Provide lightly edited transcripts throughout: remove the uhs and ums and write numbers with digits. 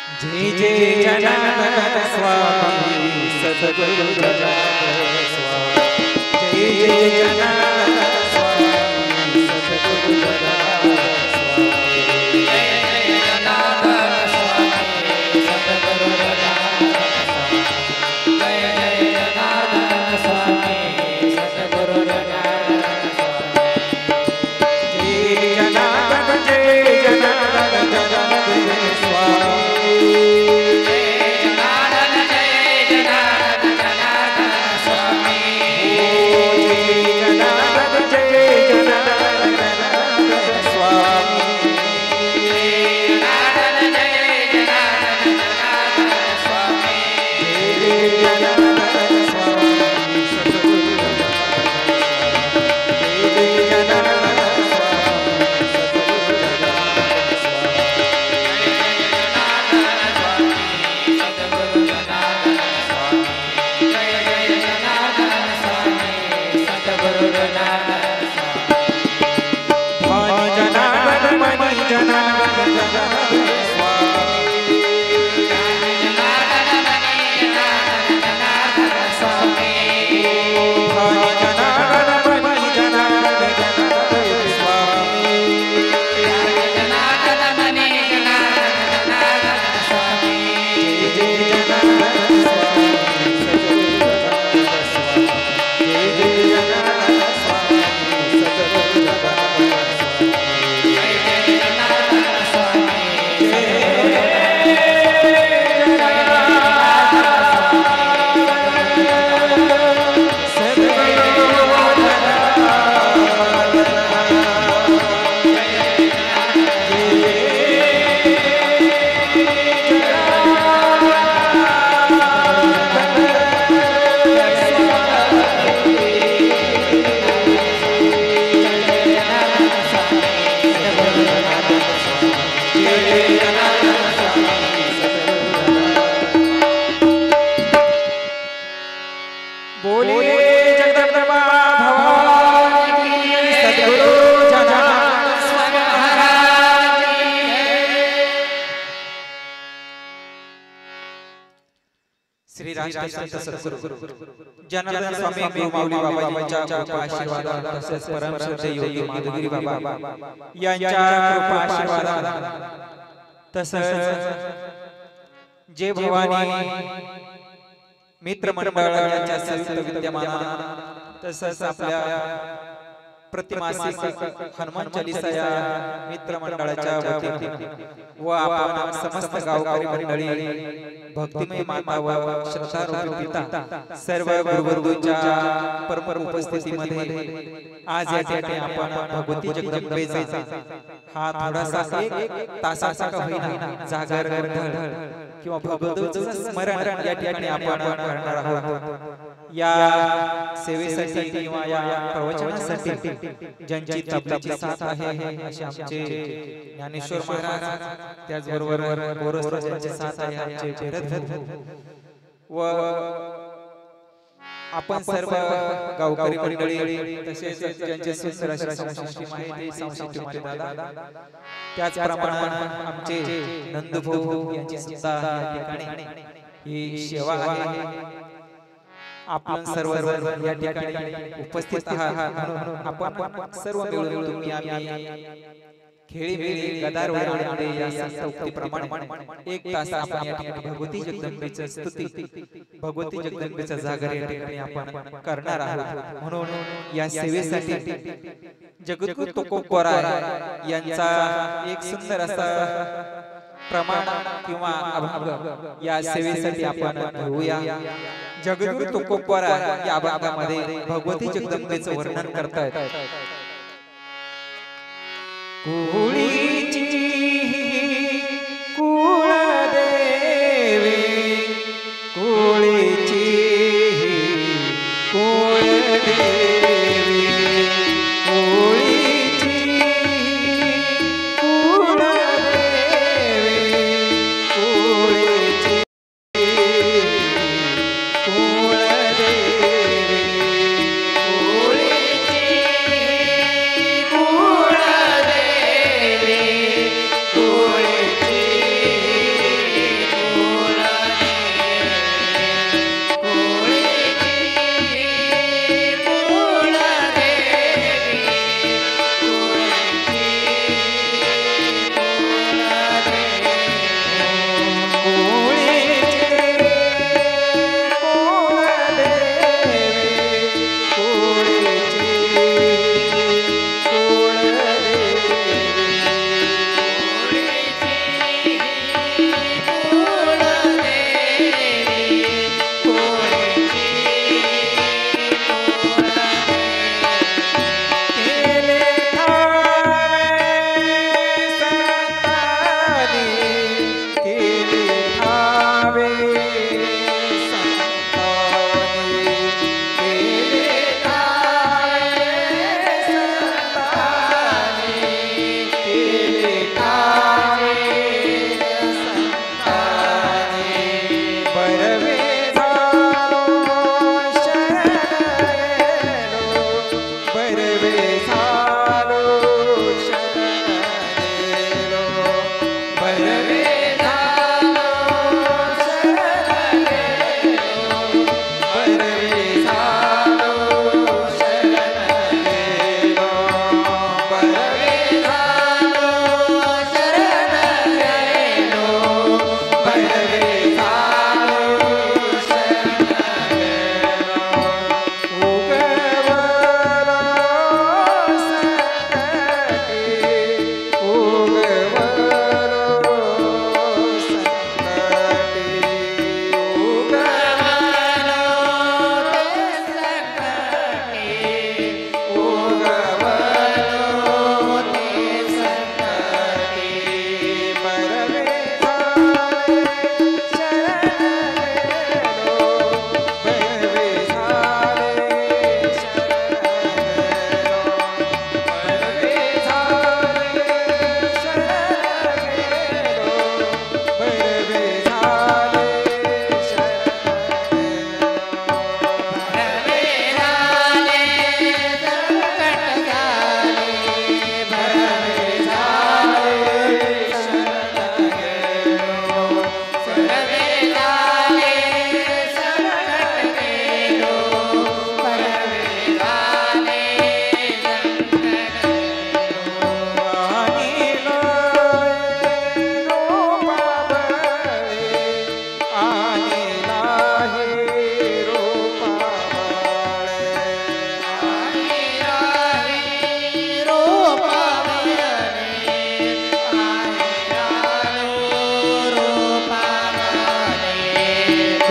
जय जय जनार्दन स्वामी सद्गुरु जनार्दन स्वामी जय जय जनार्दन स्वामी सद्गुरु जनार्दन स्वामी जय जय जनार्दन स्वामी सद्गुरु जनार्दन स्वामी जय जय जनार्दन स्वामी सद्गुरु जनार्दन स्वामी जय जनार्दन स्वामी जनार्दन स्वामी गुरु माऊली बाबांच्या कृपा आशीर्वाद तसेच परम श्रद्धेय योगी माधुगिरी बाबा यांच्या कृपा आशीर्वाद तसेच जय भवानी मित्र मंडळ यांच्या संयुक्त विद्यमान तसेच आपल्या प्रतिमासिक हनुमान चालीसा या मित्र मंडळाच्या वतीने व आपण समस्त गावकरी मंडळी भक्तिमय माता व श्रद्धारूपी पिता सर्व गुरुवर्गांच्या परम उपस्थितीमध्ये आज या ठिकाणी आपण भगवती जगदंबेचा हा थोडासा एक तासाचा का होईना जागर किंवा भगवतीचं स्मरण या ठिकाणी आपण करणार आहोत। या सेवेसाठी किंवा या प्रवचनासाठी ज्यांची तबल्याची साथ आहे असे आमचे ज्ञानेश्वर महाराज त्याचबरोबर गोरस्थ ज्यांची साथ आहे आमचे भरत व आपण सर्व गावकरी मंडळी तसेच ज्यांचे सुंदर अशी संस्कृती माहिती संस्कृती दादा त्याचप्रमाणे आमचे नंदभाऊ यांची सुद्धा या ठिकाणी ही सेवा आहे। आपण सर्व या ठिकाणी उपस्थित आहात म्हणून आपण सर्व मिळून तुम्ही आम्ही खेळीमेळी गदार वळवळे या संस्कृतीप्रमाणे एक तास आपण या ठिकाणी भगवती जगदंबेची स्तुती भगवती जगदंबेचा जागर या ठिकाणी आपण करणार आहोत। म्हणून या सेवेसाठी जगद्गुरु तुकोबरा यांचा एक सुंदर असा प्रमाण किंवा अभंग या सेवेसाठी आपण घेऊया। जगद्गुरु तुकोबरा या अभंगामध्ये भगवती जगदंबेचं वर्णन करतात। कुळीची कुळदेवी कुळीची कुळदेवी कुळदेवी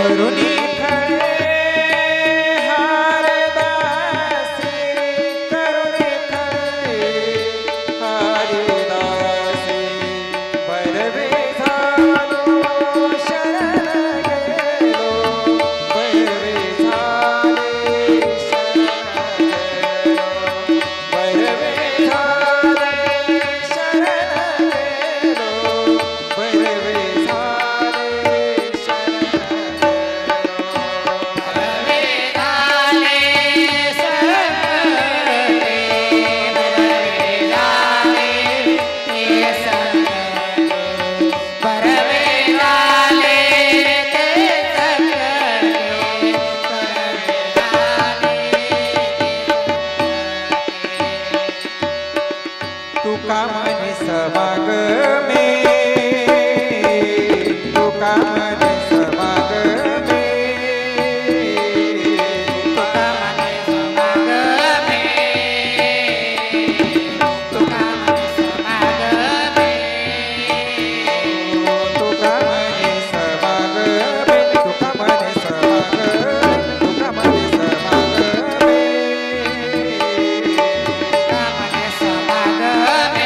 करुणी खळे हरदासी करुणी खळे हरदासी भैरवे झालो शरण गेलो भैरवे झाले शरण गेलो भैरवे झाले शरण गेलो भैरवे झाले शरण तुका म्हणे समागमे तुका म्हणे समागमे तुका म्हणे समागमे तुका म्हणे समागमे तुका म्हणे समागमे तुका म्हणे समागमे तुका म्हणे समागमे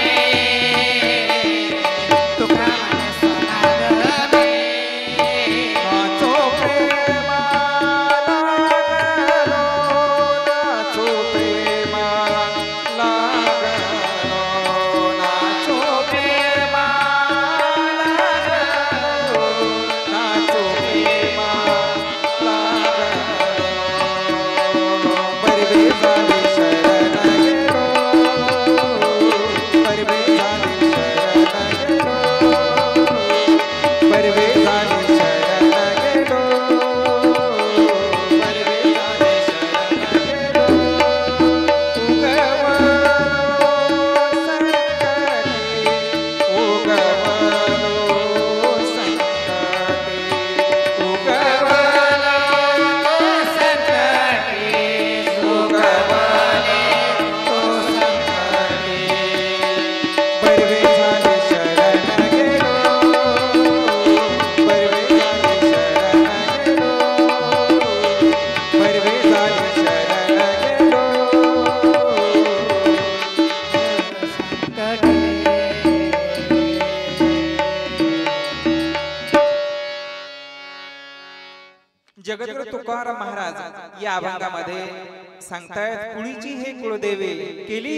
जगद्गुरु तुकाराम महाराज या अभंगामध्ये सांगतायत कुळीची हे कुळदेवे केली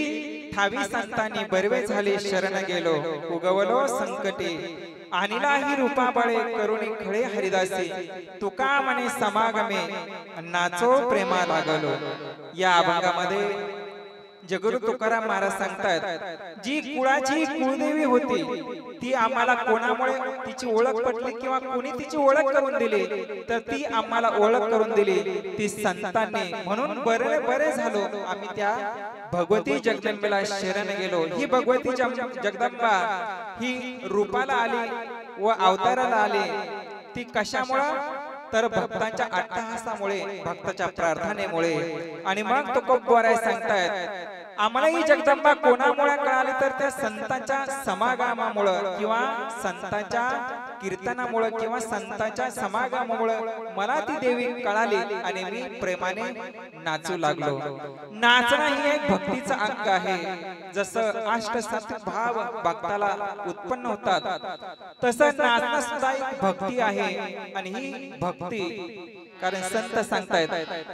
ठावी संतांनी बरवे झाले शरण गेलो उगवलो संकटे आणिला ही रूपा बळे करुणी खळे हरिदासी तुका म्हणे समागमे नाचो प्रेमा लागलो। या अभंगामध्ये जगद्गुरु तुकाराम महाराज सांगतात जी कुळाची कुळदेवी होती ती आम्हाला कोणामुळे तिची ओळख पटली किंवा कोणी तिची ओळख करून दिली तर ती आम्हाला ओळख करून दिली ती संतांनी म्हणून बरे बरे झालो आम्ही त्या भगवती जगदंबेला शरण गेलो। ही भगवती जगदंबा ही रूपाला आली व अवताराला आली ती कशामुळे तर भक्तांच्या अट्टहासामुळे भक्ताच्या प्रार्थनेमुळे। आणि मग तुकोबराय सांगतायत आम्हाला ही जगदंबा कोणामुळे कळाली तर त्या संतांच्या समागमामुळे किंवा संतांच्या कीर्तनामुळे किंवा संतांच्या समागमामुळे मला ती देवी कळाली आणि मी प्रेमाने नाचू लागलो। नाचणं ही एक भक्तीचा अंग आहे। जसं अष्टसात्विक भाव भक्ताला उत्पन्न होतात तसं नाचणं सुद्धा एक भक्ती आहे। आणि ही भक्ती कारण संत सांगतायत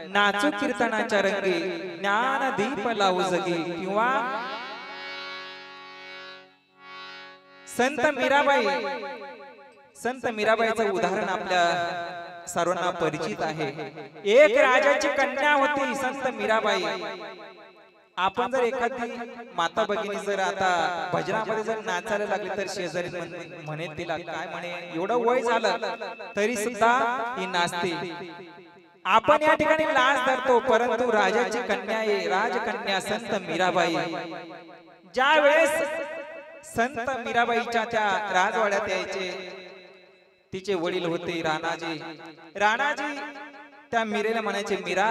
नाचू कीर्तनाच्या रंगी ज्ञान दीप लावू जगी किंवा संत मीराबाईचं उदाहरण आपल्या सर्वांना परिचित आहे। एक राजाची कन्या होती संत मीराबाई। आपण जर एखादी माता भगिनी जर आता भजनामध्ये जर नाचायला लागली तर शेजारी म्हणे तिला काय म्हणे एवढं वय झालं तरी सुद्धा ही नाचते। आपण या ठिकाणी लाज धरतो परंतु राजाची कन्या आहे राजकन्या संत मीराबाई। ज्या वेळेस संत मीराबाईच्या त्या राजवाड्यात यायचे तिचे वडील होते राणाजी त्या मीरेला म्हणायचे मीरा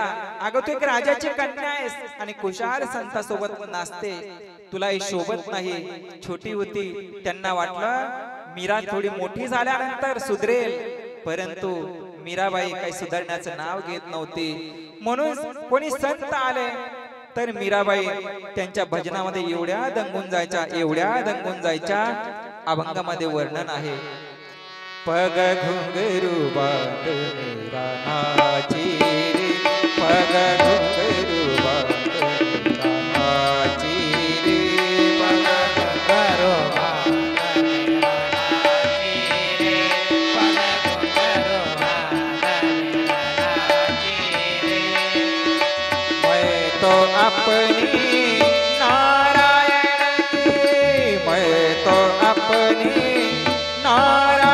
अगं तू एक राजाची कन्या आहेस आणि कुशाल संतासोबत नाचते तुला हे शोभत नाही। छोटी होती त्यांना वाटलं मीरा थोडी मोठी झाल्यानंतर सुधरेल परंतु मीराबाई काही सुधारण्याचं नाव घेत नव्हती. म्हणून कोणी संत आले तर मीराबाई त्यांच्या भजनामध्ये एवढ्या दंगून जायच्या, एवढ्या दंगून जायच्या, अभंगामध्ये वर्णन आहे. पग घुंगरू बांध मेरा नाची रे, पग घुंगरू बांध मेरा नाची रे, पग घुंगरू बांध मेरा नाची रे, पग घुंगरू बांध मेरा नाची रे. मैं तो अपनी नारायण की, मैं तो अपनी नारायण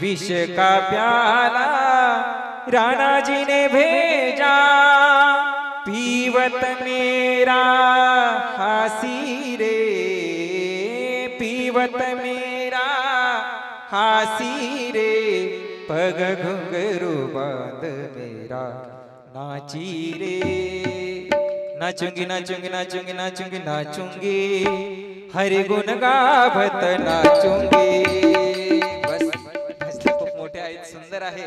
विष का प्याला राणा जी ने भेजा, पीवत मेरा हासी रे, पीवत मेरा हासी रे, पग घुंघरू बांध मेरा नाची रे. नाचूंगी नाचूंगी नाचूंगी नाचूंगी नाचूंगी, हरि गुण गावत नाचूंगी. सुंदर आहे,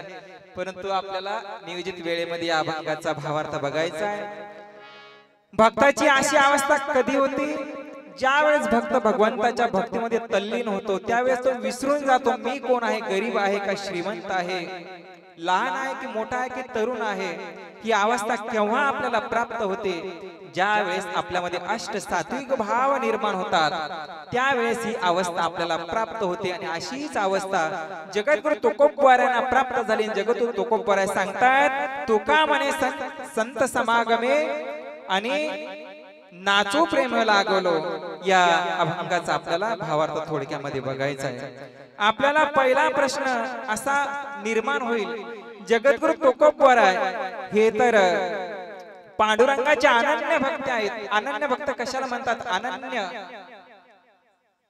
परंतु आपल्याला नियोजित वेळेमध्ये या अभंगाचा भावार्थ बघायचा आहे. भक्ताची अशी अवस्था कधी होती, ज्या वेळेस भक्त भगवंताच्या भक्तीमध्ये तल्लीन होतो त्यावेळेस तो विसरून जातो मी कोण आहे, गरीब आहे का श्रीमंत आहे, लहान आहे की मोठा आहे की तरुण आहे. ही अवस्था केव्हा आपल्याला प्राप्त होते, ज्या वेळेस आपल्यामध्ये अष्ट सात्विक भाव निर्माण होतात त्यावेळेस ही अवस्था आपल्याला प्राप्त होते. आणि अशीच अवस्था जगद्गुरु तुकोबरायांना प्राप्त झाली. जगद्गुरु तुकोबराय सांगतात, तुका म्हणे संत समागमे आणि नाचो प्रेम लागलो. या अभंगाचा आपल्याला भावार्थ थोडक्यामध्ये बघायचा आहे. आपल्याला पहिला प्रश्न असा निर्माण होईल, जगद्गुरु तुकोबराय हे तर पांडुरंगाचे अनन्य भक्त आहेत. अनन्य भक्त कशाला म्हणतात, अनन्य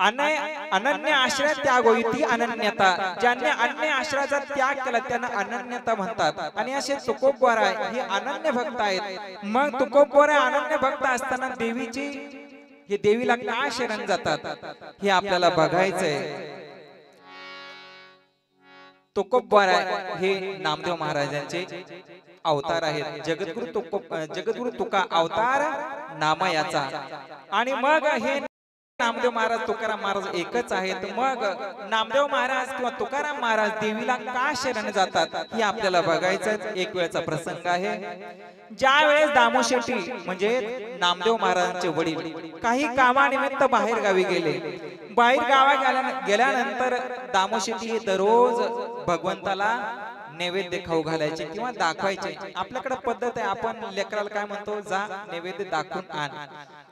अनन्य आश्रय त्याग होई ती अनन्यता. ज्यांनी अन्य आश्रयाचा त्याग केला त्यांना अनन्यता म्हणतात. आणि असे तुकोबराय हे अनन्य भक्त आहेत. मग तुकोबराय अनन्य भक्त असताना देवीची हे देवीला का शरण जातात हे आपल्याला बघायचंय. तुकोबराय हे नामदेव महाराजांचे अवतार आहेत. जगद्गुरु तुका अवतार नामा याचा. आणि मग हे नामदेव महाराज तुकाराम महाराज एकच आहेत. मग नामदेव महाराज किंवा तुकाराम महाराज देवीला का शरण जातात हे आपल्याला बघायचं. एक वेळचा प्रसंग आहे, ज्या वेळेस दामोशेट्टी म्हणजे नामदेव महाराजांचे वडील काही कामानिमित्त बाहेर गावी गेले. बाहेर गावा गेल्यानंतर दामोशेट्टी हे दररोज भगवंताला नैवेद्य खाऊ घालायचे किंवा दाखवायचे. आपल्याकडे पद्धत आहे, आपण लेकराला काय म्हणतो, जा नैवेद्य दाखवून आण.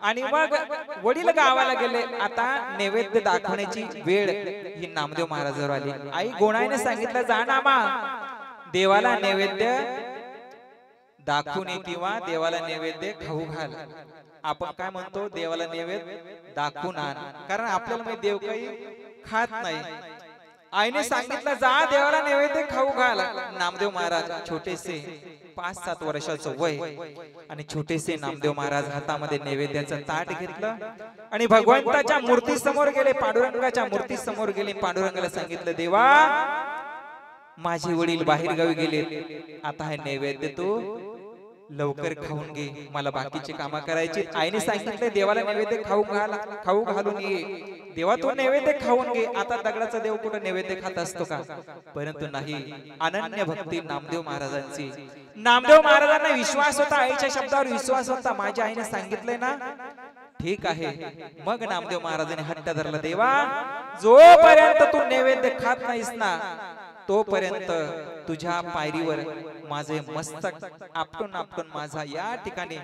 आणि मग वडील गावाला गेले. आता नैवेद्य दाखवण्याची वेळ ही नामदेव महाराजांवर आली. आई गोणाईने सांगितलं, जा नामा देवाला नैवेद्य दाखवून किंवा देवाला नैवेद्य खाऊ घाल. आपण काय म्हणतो, देवाला नैवेद्य दाखवून आण, कारण आपल्याला माहिती देव काही खात नाही. आईने सांगितलं जा देवाला नैवेद्य खाऊ घाल. नामदेव महाराज छोटेसे 5-7 वर्षाचं वय आणि छोटेसे नामदेव महाराज हातामध्ये नैवेद्याचं ताट घेतलं आणि भगवंताच्या मूर्ती समोर गेले, पांडुरंगाच्या मूर्ती समोर गेले. पांडुरंगाला सांगितलं देवा माझे वडील बाहेर गावी गेले, आता हे नैवेद्य तू लवकर खाऊन घे, मला बाकीची कामं करायची. आईने सांगितलं देवाला नैवेद्य खाऊ घालून ये. देवा तू नैवेद्य खाऊन घे. आता दगडाचा देव कुठं नैवेद्य खात असतो का? परंतु नाही, अनन्य भक्ती नामदेव महाराजांची. नामदेव महाराजांना विश्वास होता, आईच्या शब्दावर विश्वास होता. माझ्या आईने सांगितलंय ना, ठीक आहे. मग नामदेव महाराजांनी हट्ट धरला, देवा जोपर्यंत तू नैवेद्य खात नाहीस ना तोपर्यंत तुझ्या पायरीवर माझे मस्तक आपटून आपटून माझा या ठिकाणी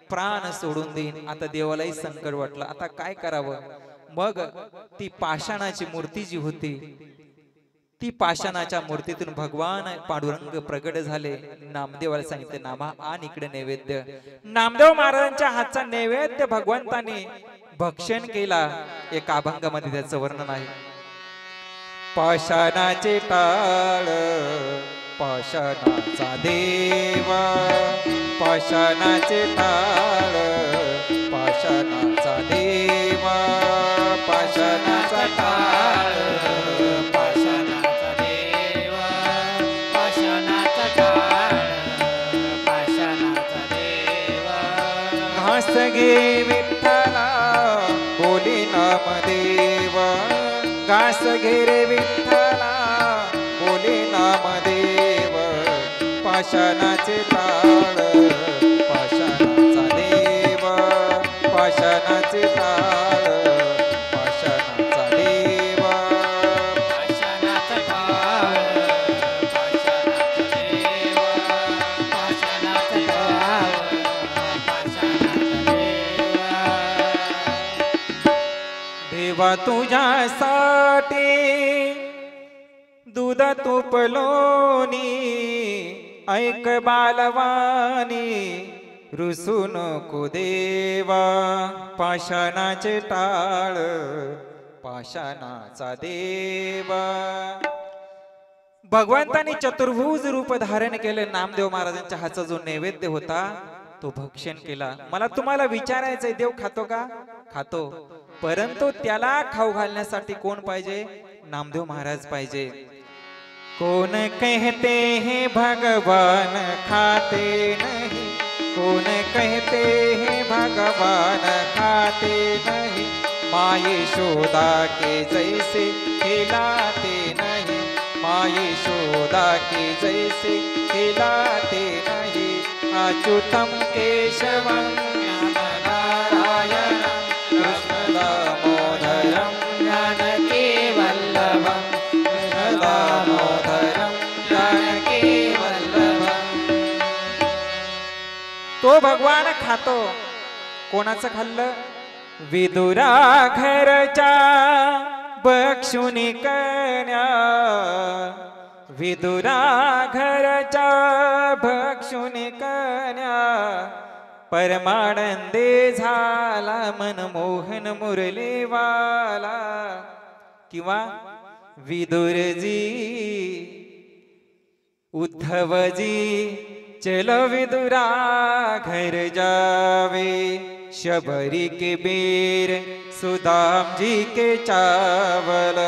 प्राण सोडून देईन. आता देवालाही संकट वाटलं, आता काय करावं. मग ती पाषाणाची मूर्ती जी होती, ती पाषाणाच्या मूर्तीतून भगवान पांडुरंग प्रगट झाले. नामदेवाला सांगितले नामा आण इकडे नैवेद्य. नामदेव महाराजांच्या हातचा नैवेद्य भगवंताने भक्षण केला. एका अभंगामध्ये त्याचं वर्णन आहे. पाषाणाचे टाळ पाषाणाचा देवा, पाषाणाचे टाळ पाषाणाचा देवा, पाषाणाचा टाळ पाषाणाचा देवा, पाषाणाचा टाळ पाषाणाचा देवा. घास घे विठ्ठला बोली नामदेवा, घास घे रे विठ्ठला बोले नामदेव. पाषाणाचे टाळ पाषाणाचा देव, पाषाणाचे टाळ पाषाणाचा देव, पाषाणाचा टाळ पाषाणाचा देव, पाषाणाचा टाळ पाषाणाचा देव. देवा तुझ्यासाठी दूध तूप लोणी, ऐक बालवानी रुसू नको देवा. पाषाणाचे टाळ पाषाणाचा देवा. भगवंतानी चतुर्भुज रूप धारण केलं. नामदेव महाराजांच्या हातचा जो नैवेद्य होता तो भक्षण केला. मला तुम्हाला विचारायचंय, देव खातो का? खातो, परंतु त्याला खाऊ घालण्यासाठी कोण पाहिजे? नामदेव महाराज पाहिजे. कौन कहते हैं भगवान खाते नहीं, कौन कहते हैं भगवान खाते नहीं, माँ यशोदा के जैसे खिलाते नहीं, माँ यशोदा के जैसे खिलाते नहीं. अच्युतम केशवम नारायण कृष्ण दामोदरम जानकी वल्लभम, कृष्ण दामोदरम जानकी वल्लभम. तो भगवान खातो. कोणाचं खाल्लं? विदुरा घरच्या बक्षुनी कन्या, विदुरा घरच्या भक्षुनी कन्या. परमानंदे झाला मनमोहन मुरलीवाला. किंवा विदुरजी उद्धवजी चलो विदुरा घर जावे, शबरी के बेर सुदाम जी के चावल,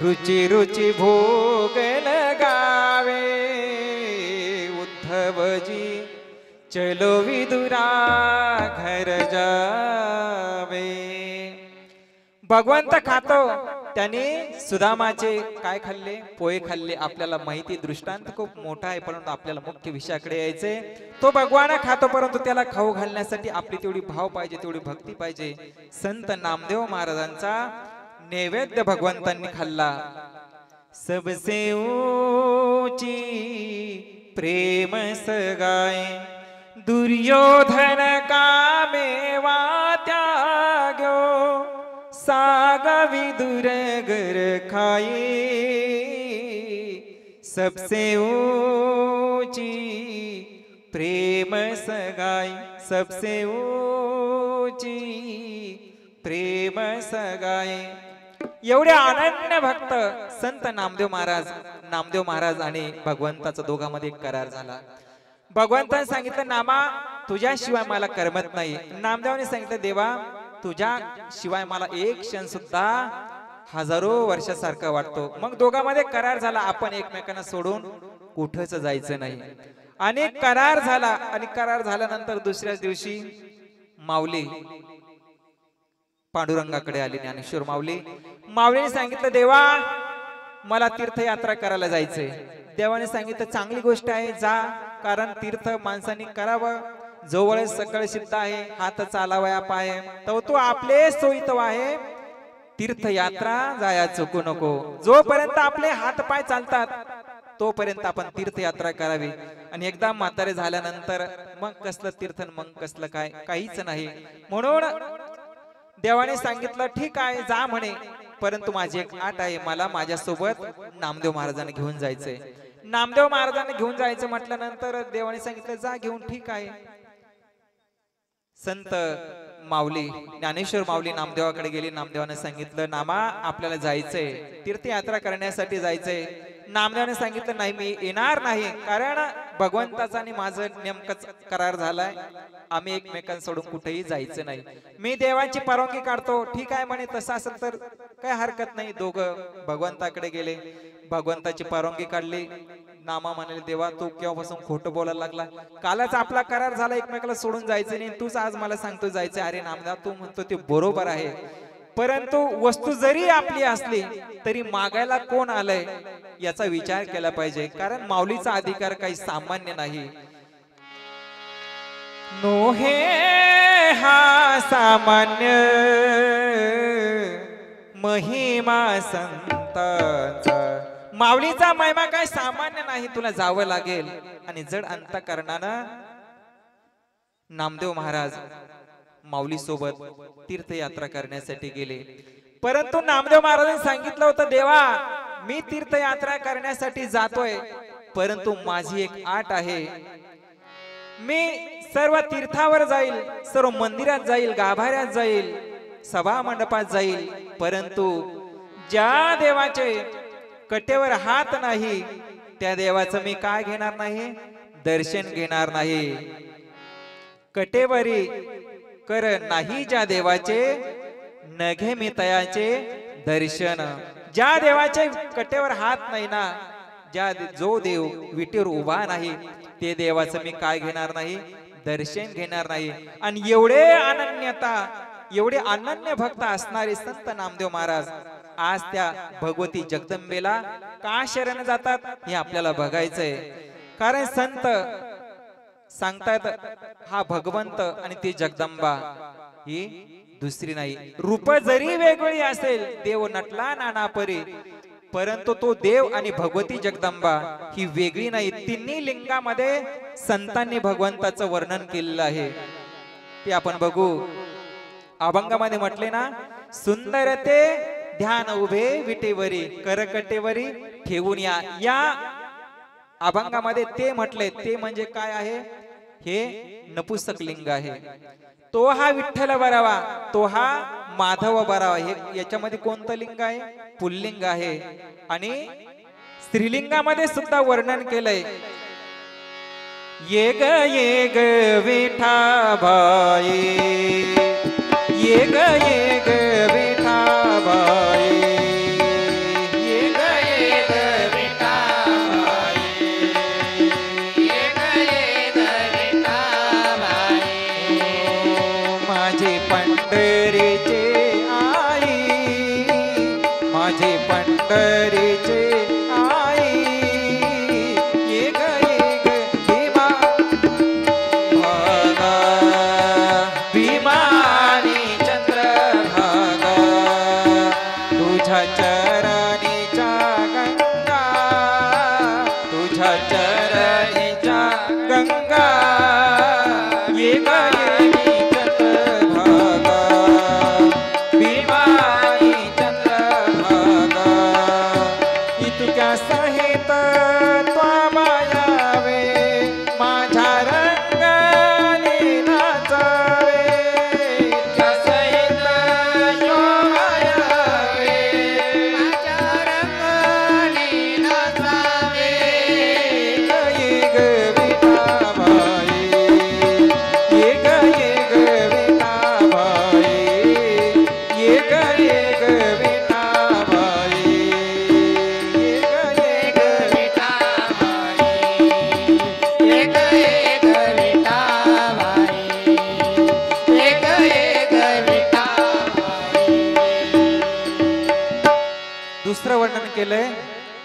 रुचि रुचि भोग लगावे. उद्धवजी चलो विदुरा घर जावे. भगवंत खातो. त्याने सुदामाचे काय खाल्ले? पोहे खाल्ले. आपल्याला माहिती, दृष्टांत खूप मोठा आहे, परंतु आपल्याला मुख्य विषयाकडे यायचे. तो भगवान खातो, परंतु त्याला खाऊ घालण्यासाठी आपली तेवढी भाव पाहिजे, तेवढी भक्ती पाहिजे. संत नामदेव महाराजांचा नैवेद्य भगवंतांनी खाल्ला. सबसे ऊंची प्रेम सगाय, दुर्योधन का मेवा त्याग्यो, साग विदुर घर खाई. सबसे ऊंची प्रेम सगाई सबसे ऊंची, प्रेम सगाई। एवढे अनन्य भक्त संत नामदेव महाराज आणि भगवंताचा दोघांमध्ये एक करार झाला। भगवंताने सांगितलं नामा तुझ्याशिवाय मला करमत नाही। नामदेवाने सांगितलं देवा तुझ्या शिवाय मला एक क्षण सुद्धा हजारो वर्षासारखा वाटतो। मग दोघांमध्ये करार झाला आपण एकमेकांना सोडून कुठंच जायचं नाही। आणि करार झाला आणि करार झाल्यानंतर दुसऱ्याच दिवशी माऊली पांडुरंगाकडे आली। ज्ञानेश्वर माऊलीने सांगितलं देवा मला तीर्थयात्रा करायला जायचंय। देवाने सांगितलं चांगली गोष्ट आहे जा, कारण तीर्थ माणसांनी करावं। जवळ सकळ सिद्ध आहे हात चालावया पाय, तो आपले सोयीत आहे तीर्थयात्रा जाया चुकू नको। जोपर्यंत आपले हात पाय चालतात तोपर्यंत आपण तीर्थयात्रा करावी। आणि एकदा म्हातारे झाल्यानंतर मग कसलं तीर्थ मग कसलं काय काहीच नाही। म्हणून देवाने सांगितलं ठीक आहे जा म्हणे, परंतु माझी एक अट आहे, मला माझ्यासोबत नामदेव महाराजांना घेऊन जायचंय। नामदेव महाराजांना घेऊन जायचं म्हटल्यानंतर देवाने सांगितलं जा घेऊन, ठीक आहे। संत माऊली ज्ञानेश्वर माऊली नामदेवाकडे गेली। नामदेवाने सांगितलं नामा आपल्याला जायचंय तीर्थयात्रा करण्यासाठी जायचंय। नामदेवाने सांगितलं नाही मी येणार नाही, कारण भगवंताचा आणि माझं नेमकंच करार झालाय, आम्ही एकमेकांसोडून कुठेही जायचं नाही। मी देवाची परवानगी काढतो। ठीक आहे म्हणे तसं असेल तर काय हरकत नाही। दोघं भगवंताकडे गेले, भगवंताची परवानगी काढली। नामा म्हणाले देवा तू केव्हापासून खोटं बोलायला लागला, कालच आपला करार झाला एकमेकाला सोडून जायचं नाही, तूच आज मला सांगतो जायचं। अरे नामदेव तू म्हणतो ते बरोबर आहे, परंतु वस्तू जरी आपली असली तरी मागायला कोण आलंय याचा विचार केला पाहिजे, कारण माऊलीचा अधिकार काही सामान्य नाही। नोहे हा सामान्य महिमा संतांचा, माऊलीचा महिमा काय सामान्य नाही, तुला जावं लागेल। आणि जड अंतःकरणानं नामदेव महाराज माऊली सोबत तीर्थयात्रा करण्यासाठी गेले। परंतु नामदेव महाराजांनी सांगितलं होतं देवा मी तीर्थयात्रा करण्यासाठी जातोय, परंतु माझी एक अट आहे, मी सर्व तीर्थावर जाईल, सर्व मंदिरात जाईल, गाभाऱ्यात जाईल, सभा मंडपात जाईल, परंतु ज्या देवाचे कटेवर हात नाही त्या देवाचं मी काय घेणार नाही, दर्शन घेणार नाही। कटेवरी कर नाही ज्या देवाचे, नघे मी तयाचे दर्शन। ज्या देवाचे कटेवर हात नाही ना, जो देव विटेवर उभा नाही ते देवाचं मी काय घेणार नाही, दर्शन घेणार नाही। आणि एवढे अनन्य भक्त असणारे संत नामदेव महाराज आज त्या भगवती जगदंबेला का शरण जातात हे आपल्याला बघायचंय। कारण संत सांगतात हा भगवंत आणि ती जगदंबा ही दुसरी नाही। रूप जरी वेगळी असेल देव नटला नाना परी, परंतु तो देव आणि भगवती जगदंबा ही वेगळी नाही। तिन्ही लिंगामध्ये संतांनी भगवंताचं वर्णन केलेलं आहे, ते आपण बघू। अभंगामध्ये म्हटले ना सुंदर ते ध्यान उभे विटेवरी, करकटेवरी ठेवून या अभंगामध्ये ते म्हटले, ते म्हणजे काय आहे, हे नपुसक लिंग आहे। तो हा विठ्ठल बरावा, तो हा माधव बरावा, हे याच्यामध्ये कोणतं लिंग आहे, पुल्लिंग आहे। आणि स्त्रीलिंगामध्ये सुद्धा वर्णन केलंय, ये ग विठाबाई, ये ग विठाबाई, पंढरीचे आई, माझे पंढरीचे आई, ये ग भीमा भागा, भीमानी चंद्र भागा,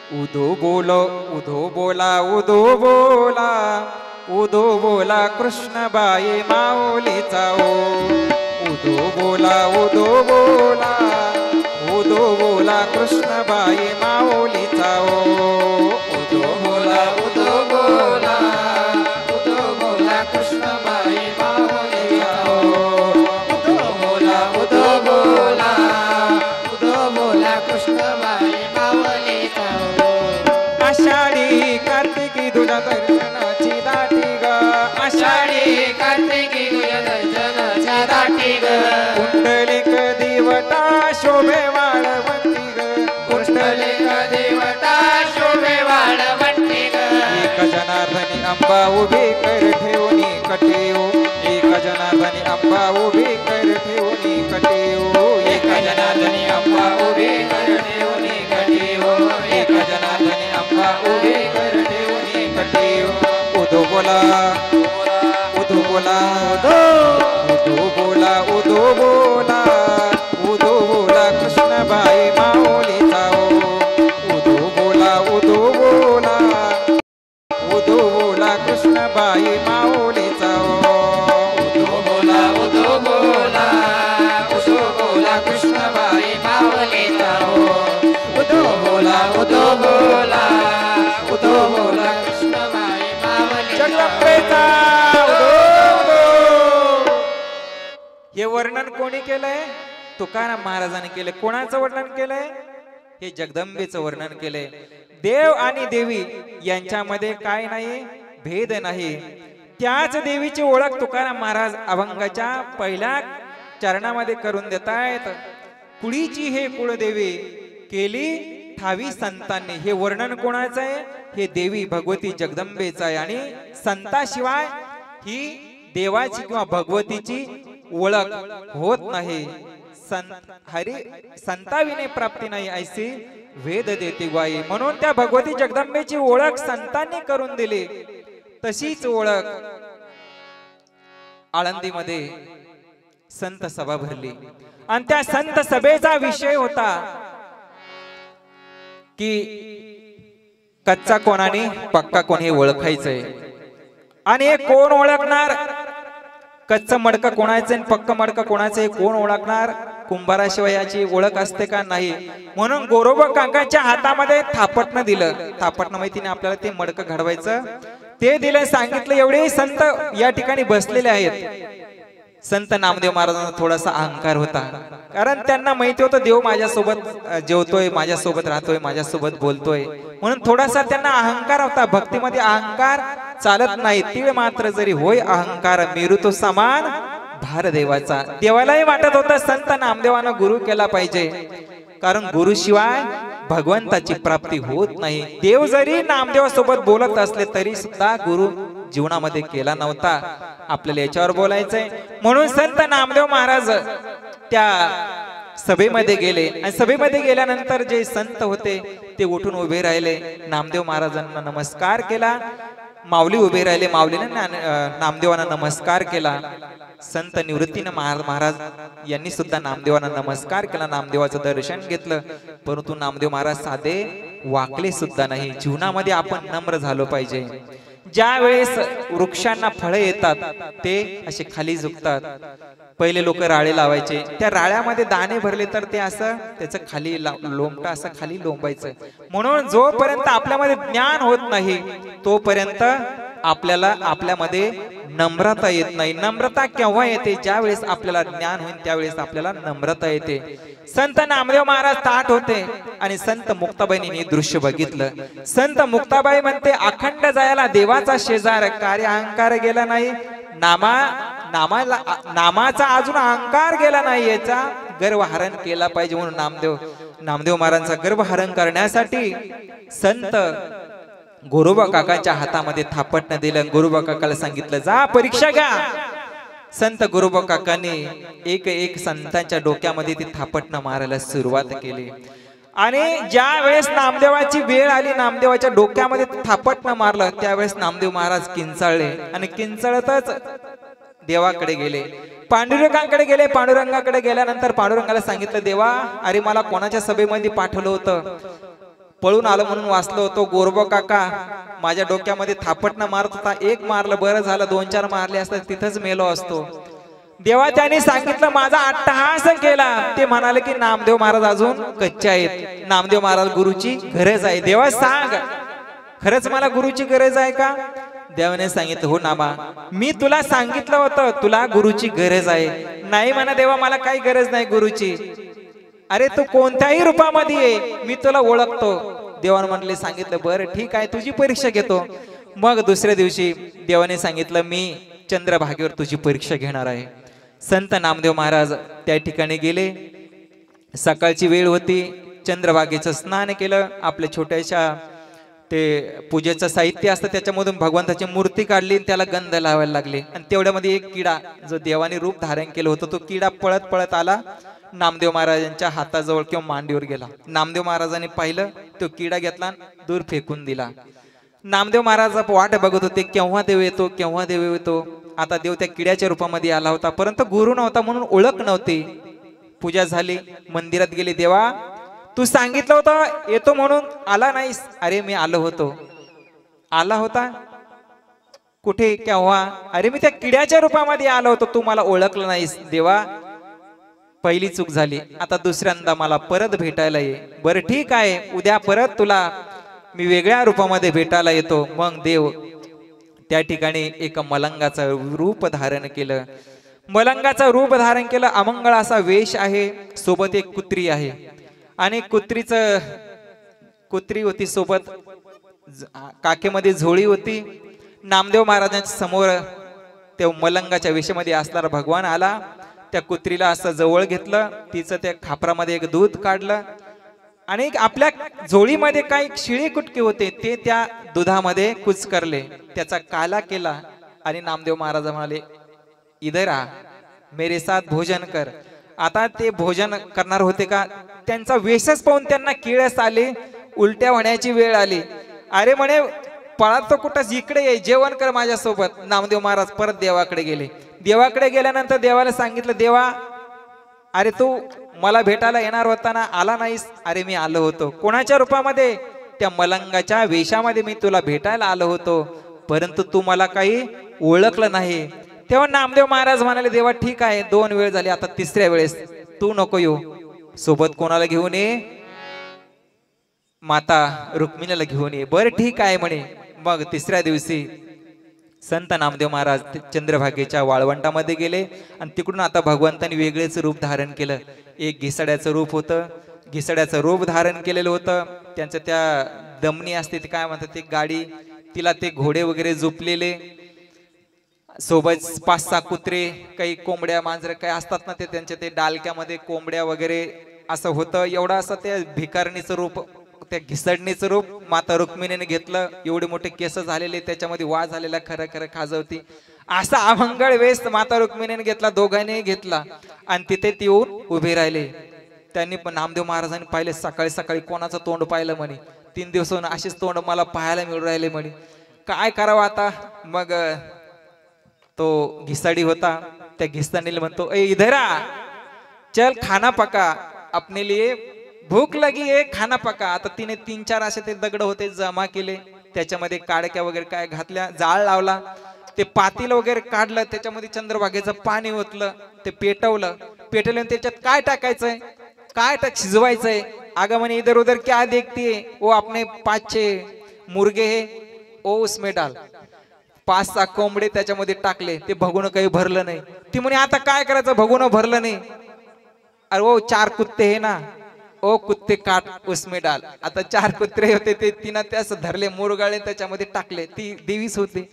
उधो बोलो उधो बोला उधो बोला उधो बोला कृष्णबाई माऊलीचा ओ उधो बोला उधो बोला उधो बोला कृष्णबाई माऊलीचा ओ उधो बोला उधो बोला उधो बोला कृष्णबाई माऊलीचा ओ उधो बोला उधो बोला उधो बोला कृष्णबाई माऊलीचा ओ आषाढी कार्तिकी तुझ्या दर्शनाची दाटी ग आषाढी कार्तिकी तुझ्या दर्शनाची दाटी ग कुंडलिक देवता शोभे वाळवंटी ग कुंडलिक देवता शोभे वाळवंटी ग एक जनार्दनी अंबा उभी कर ठेवणी कटेओ एक जनार्दनी अंबा उभी कर ठेवणी कटेओ एक जनार्दनी अंबा उभी कर ठेवणी कटेओ एक जनार्दनी अंबा उभी कर ठेवणी कटेओ उधो बोला उधो बोला उधो बोला उधो बोला उधो बोला कृष्णबाई माऊलीचा ओ उधो बोला उधो बोला उधो बोला कृष्णबाई माऊलीचा ओ उधो बोला उधो बोला उधो बोला कृष्णबाई माऊलीचा ओ उधो बोला उधो बोला उधो बोला कृष्णबाई माऊलीचा जगदंबेचा हे वर्णन कोणी केलंय तुकाराम महाराजांनी केले कोणाचं वर्णन केलंय हे जगदंबेचं वर्णन केलंय देव आणि देवी यांच्यामध्ये काय नाही भेद नाही त्याच देवीची ओळख तुकाराम महाराज अभंगाच्या पहिल्या चरणामध्ये करून देतायत कुळीची हे कुळदेवी केली ठावी संतांनी हे वर्णन कोणाचं आहे हे देवी भगवती जगदंबेचं आहे आणि संताशिवाय ही देवाची किंवा भगवतीची ओळख होत नाही संताविने प्राप्ती नाही ऐसी वेद देते ग्वाई म्हणून त्या भगवती जगदंबेची ओळख संतांनी करून दिली तशीच ओळख आळंदीमध्ये संत सभा भरली आणि त्या संत सभेचा विषय होता की कच्चा कोण आणि पक्का कोण हे ओळखायचंय आणि हे कोण ओळखणार कच्चं मडकं कोणाचं आणि पक्क मडकं कोणाचं हे कोण ओळखणार कुंभाराशिवाय याची ओळख असते का नाही म्हणून गोरोबा काकांच्या हातामध्ये थापटणं दिलं थापटणं माहितीने आपल्याला ते मडकं घडवायचं ते दिलं सांगितलं एवढे संत या ठिकाणी बसलेले आहेत संत नामदेव महाराजांना थोडासा अहंकार होता कारण त्यांना माहिती होतं देव माझ्यासोबत जेवतोय माझ्यासोबत राहतोय माझ्यासोबत बोलतोय म्हणून थोडासा त्यांना अहंकार होता भक्तीमध्ये अहंकार चालत नाही तीळ मात्र जरी होय अहंकार मेरू तो समान भार देवाचा देवालाही वाटत होतं संत नामदेवानं गुरु केला पाहिजे कारण गुरु शिवाय भगवंताची प्राप्ती होत नाही देव जरी नामदेवासोबत बोलत असले तरी सुद्धा गुरु जीवनामध्ये केला नव्हता आपल्याला याच्यावर बोलायचंय म्हणून संत नामदेव महाराज त्या सभेमध्ये गेले आणि सभेमध्ये गेल्यानंतर जे संत होते ते उठून उभे राहिले नामदेव महाराजांना नमस्कार केला माऊली उभे राहिले माऊलीने नामदेवांना नमस्कार केला संत निवृत्तीने महाराज यांनी सुद्धा नामदेवांना नमस्कार केला नामदेवाचं दर्शन घेतलं परंतु नामदेव महाराज साधे वाकले सुद्धा नाही जीवनामध्ये आपण नम्र झालो पाहिजे ज्या वेळेस वृक्षांना फळे येतात ते असे खाली झुकतात पहिले लोक राळे लावायचे त्या राळ्यामध्ये दाणे भरले तर ते असं त्याचं खाली लोंबटा असं खाली लोंबायचं म्हणून जोपर्यंत आपल्यामध्ये ज्ञान होत नाही तोपर्यंत आपल्याला आपल्यामध्ये नम्रता येत नाही नम्रता केव्हा येते ज्या वेळेस आपल्याला ज्ञान होईल त्यावेळेस आपल्याला नम्रता येते संत नामदेव महाराज ताट होते आणि संत मुक्ताबाईंनी दृश्य बघितलं संत मुक्ताबाई म्हणते अखंड जायला देवाचा शेजार कार्य अहंकार गेला नाही नामाचा अजून अहंकार गेला नाही याचा गर्वहरण केला पाहिजे म्हणून नामदेव महाराजांचा गर्वहरण करण्यासाठी संत गोरोबा काकांच्या हातामध्ये थापटणं दिलं गोरोबा काकाला सांगितलं जा परीक्षा घ्या संत गोरोबा काकांनी एक एक संतांच्या डोक्यामध्ये ती थापटणं मारायला सुरुवात केली आणि ज्या वेळेस नामदेवाची वेळ आली नामदेवाच्या डोक्यामध्ये थापटणं मारलं त्यावेळेस नामदेव महाराज किंचाळले आणि किंचाळतच देवाकडे गेले पांडुरंगाकडे गेले पांडुरंगाकडे गेल्यानंतर पांडुरंगाला सांगितलं देवा अरे मला कोणाच्या सभेमध्ये पाठवलं होतं पळून आलो म्हणून वाचलो. तो गोरबा काका माझ्या डोक्यामध्ये थापटणं मारत होता. एक मारलं बरं झालं, 2-4 मारले असतात तिथंच मेलो असतो. देवा त्याने सांगितलं, माझा अट्टहास केला. ते म्हणाले की नामदेव महाराज अजून कच्चे आहेत, नामदेव महाराज गुरुची गरज आहे. देवा सांग, खरंच मला गुरुची गरज आहे का? देवाने सांगितलं, हो नामा, मी तुला सांगितलं होतं तुला गुरुची गरज आहे. नाही म्हणा देवा, मला काही गरज नाही गुरुची. अरे तू कोणत्याही रूपामध्ये ये, मी तुला ओळखतो. देवाने म्हटले, सांगितलं बरं ठीक आहे, तुझी परीक्षा घेतो. मग दुसऱ्या दिवशी देवाने सांगितलं, मी चंद्रभागेवर तुझी परीक्षा घेणार आहे. संत नामदेव महाराज त्या ठिकाणी गेले. सकाळची वेळ होती. चंद्रभागेचं स्नान केलं. आपल्या छोट्याशा ते पूजेचं साहित्य असतं त्याच्यामधून भगवंताची मूर्ती काढली, त्याला गंध लावायला लागले. आणि तेवढ्यामध्ये एक किडा, जो देवाने रूप धारण केलं होतं, तो किडा पळत पळत आला नामदेव महाराजांच्या हाताजवळ किंवा मांडीवर गेला. नामदेव महाराजांनी पाहिलं, तो किडा घेतला, दूर फेकून दिला. नामदेव महाराज वाट बघत होते, केव्हा देव येतो, केव्हा देव येतो. आता देव त्या किड्याच्या रूपामध्ये आला होता, परंतु गुरु नव्हता म्हणून ओळख नव्हती. पूजा झाली, मंदिरात गेले. देवा तू सांगितलं होतं येतो म्हणून, आला नाहीस. अरे मी आलो होतो. आला होता कुठे, केव्हा? अरे मी त्या किड्याच्या रूपामध्ये आलो होतो, तू मला ओळखलं नाहीस. देवा पहिली चूक झाली, आता दुसऱ्यांदा मला परत भेटायला ये. बरं ठीक आहे, उद्या परत तुला मी वेगळ्या रूपामध्ये भेटायला येतो. मग देव त्या ठिकाणी एक मलंगाचं रूप धारण केलं. मलंगाचं रूप धारण केलं. अमंगळ असा वेश आहे, सोबत एक कुत्री आहे. आणि कुत्री होती सोबत, काकेमध्ये झोळी होती. नामदेव महाराजांच्या समोर त्या मलंगाच्या वेशामध्ये असणारा भगवान आला. त्या कुत्रीला असं जवळ घेतलं, तिचं त्या खापरामध्ये एक दूध काढलं आणि आपल्या झोळीमध्ये काही शिळे कुटके होते ते त्या दुधामध्ये कुचकरले, त्याचा काला केला. आणि नामदेव महाराज म्हणाले, इधर आ, मेरे साथ भोजन कर. आता ते भोजन करणार होते का, त्यांचा वेशच पाहून त्यांना किळस आले, उलट्या होण्याची वेळ आली. अरे म्हणे, पळत तो कुठं, इकडे ये, जेवण कर माझ्यासोबत. नामदेव महाराज परत देवाकडे गेले. देवाकडे गेल्यानंतर देवाला सांगितलं, देवा अरे तू मला भेटायला येणार होता ना, आला नाहीस. अरे मी आलो होतो. कोणाच्या रूपामध्ये? त्या मलंगाच्या वेशामध्ये मी तुला भेटायला आलो होतो, परंतु तू मला काही ओळखलं नाही. तेव्हा नामदेव महाराज म्हणाले, देवा ठीक आहे, 2 वेळ झाली, आता तिसऱ्या वेळेस तू नको येऊ. सोबत कोणाला घेऊन ये? माता रुक्मिणीला घेऊन ये. बरं ठीक आहे म्हणे. मग तिसऱ्या दिवशी संत नामदेव महाराज चंद्रभागेच्या वाळवंटामध्ये गेले आणि तिकडून आता भगवंतांनी वेगळेच रूप धारण केलं. एक घिसड्याचं रूप होतं, घिसड्याचं रूप धारण केलेलं होतं. त्यांचं त्या दमनी असते, ते काय म्हणतात, ते गाडी, तिला ते घोडे वगैरे झोपलेले, सोबत 5-6 कुत्रे, काही कोंबड्या मांजरे काही असतात ना, ते त्यांच्या ते डालक्यामध्ये कोंबड्या वगैरे असं होतं. एवढं असं ते भिकारणीचं रूप, त्या घिसडणीचं रूप माता रुक्मिणीने घेतलं. एवढे मोठे केस झालेले, त्याच्यामध्ये वाज झालेला, खरं खरं खाजवती असा अमंगळ वेश माता रुक्मिणीने घेतला, दोघांनी घेतला. आणि तिथे ती येऊन उभे राहिले. त्यांनी पण नामदेव महाराजांनी पाहिले, सकाळी सकाळी कोणाचं तोंड पाहिलं म्हणे, 3 दिवसाहून अशीच तोंड मला पाहायला मिळून राहिले म्हणे, काय करावं आता. मग तो घिसाडी होता, त्या घिसाडीला म्हणतो, ए इधर आ, चल खाना पका, अपने लिए भूक लगी है, खाना पका. आता तिने 3-4 असे ते दगड होते जमा केले, त्याच्यामध्ये काडक्या वगैरे काय घातल्या, जाळ लावला, ते पातील वगैरे काढलं, त्याच्यामध्ये चंद्रभागेचं पाणी ओतलं, ते पेटवलं. पेटवलं त्याच्यात काय टाकायचंय, काय शिजवायचंय. अगं म्हणे, इधर उधर क्या देखती है, वो अपने 5-6 मुर्गे है, ओ उसमें डाल. 5-6 कोंबडे त्याच्यामध्ये टाकले, ते भगुन काही भरलं नाही. ती म्हणे, आता काय करायचं, भगुन भरलं नाही. अरे वो 4 कुत्ते है ना, ओ कुत्ते काट उसमें डाल. आता 4 कुत्रे होते, ते तिनं त्यास धरले, मुरगाळे त्याच्यामध्ये टाकले. ती देवीच होती.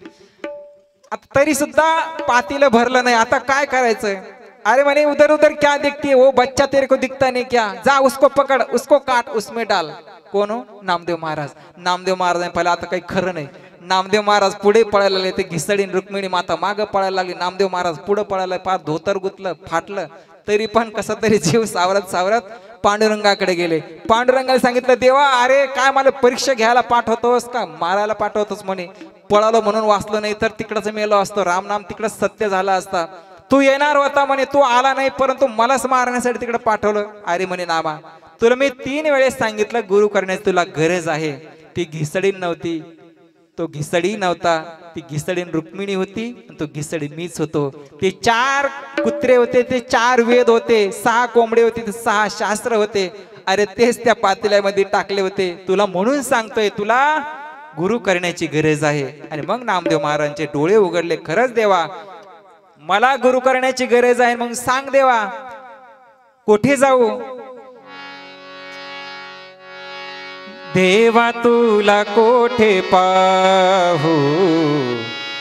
आता तरी सुद्धा पातीला भरलं नाही. आता काय करायचंय. अरे म्हणे, उधर उधर क्या दिखती है, वो बच्चा तेरे को दिखता नहीं क्या, जा उसको पकड़, उसको काट, उसमें डाल. कोण हो? नामदेव महाराज. नामदेव महाराज पहिला, आता काही खरं नाही. नामदेव महाराज पुढे पळायला लागले, ते घिसडीन रुक्मिणी माता मागं पळायला लागली. नामदेव महाराज पुढे पळायला, पार धोतर गुतलं, फाटलं, तरी पण कसं तरी जीव सावरत सावरत पांडुरंगाकडे गेले. पांडुरंगाला सांगितलं, देवा अरे काय मला परीक्षा घ्यायला पाठवतोस का, मारायला पाठवतोस म्हणे. पळालो म्हणून वाचलो, नाही तर तिकडच मेलो असतो, रामनाम तिकडच सत्य झाला असता. तू येणार होता म्हणे, तू आला नाही, परंतु मलाच मारण्यासाठी तिकडे पाठवलं. अरे म्हणे नामा, तुला मी 3 वेळेस सांगितलं गुरु करण्याची तुला गरज आहे. ती घिसडीन नव्हती, तो घिसडी नव्हता, ती घिसडीन रुक्मिणी होती आणि तो घिसडी मीच होतो. ते 4 कुत्रे होते, ते 4 वेद होते, 6 कोंबडे होते, ते 6 शास्त्र होते. अरे तेच त्या पातेल्यामध्ये टाकले होते. तुला म्हणून सांगतोय तुला गुरु करण्याची गरज आहे. आणि मग नामदेव महाराजांचे डोळे उघडले. खरंच देवा मला गुरु करण्याची गरज आहे. मग सांग देवा कुठे जाऊ. देवा तुला कोठे पाहू,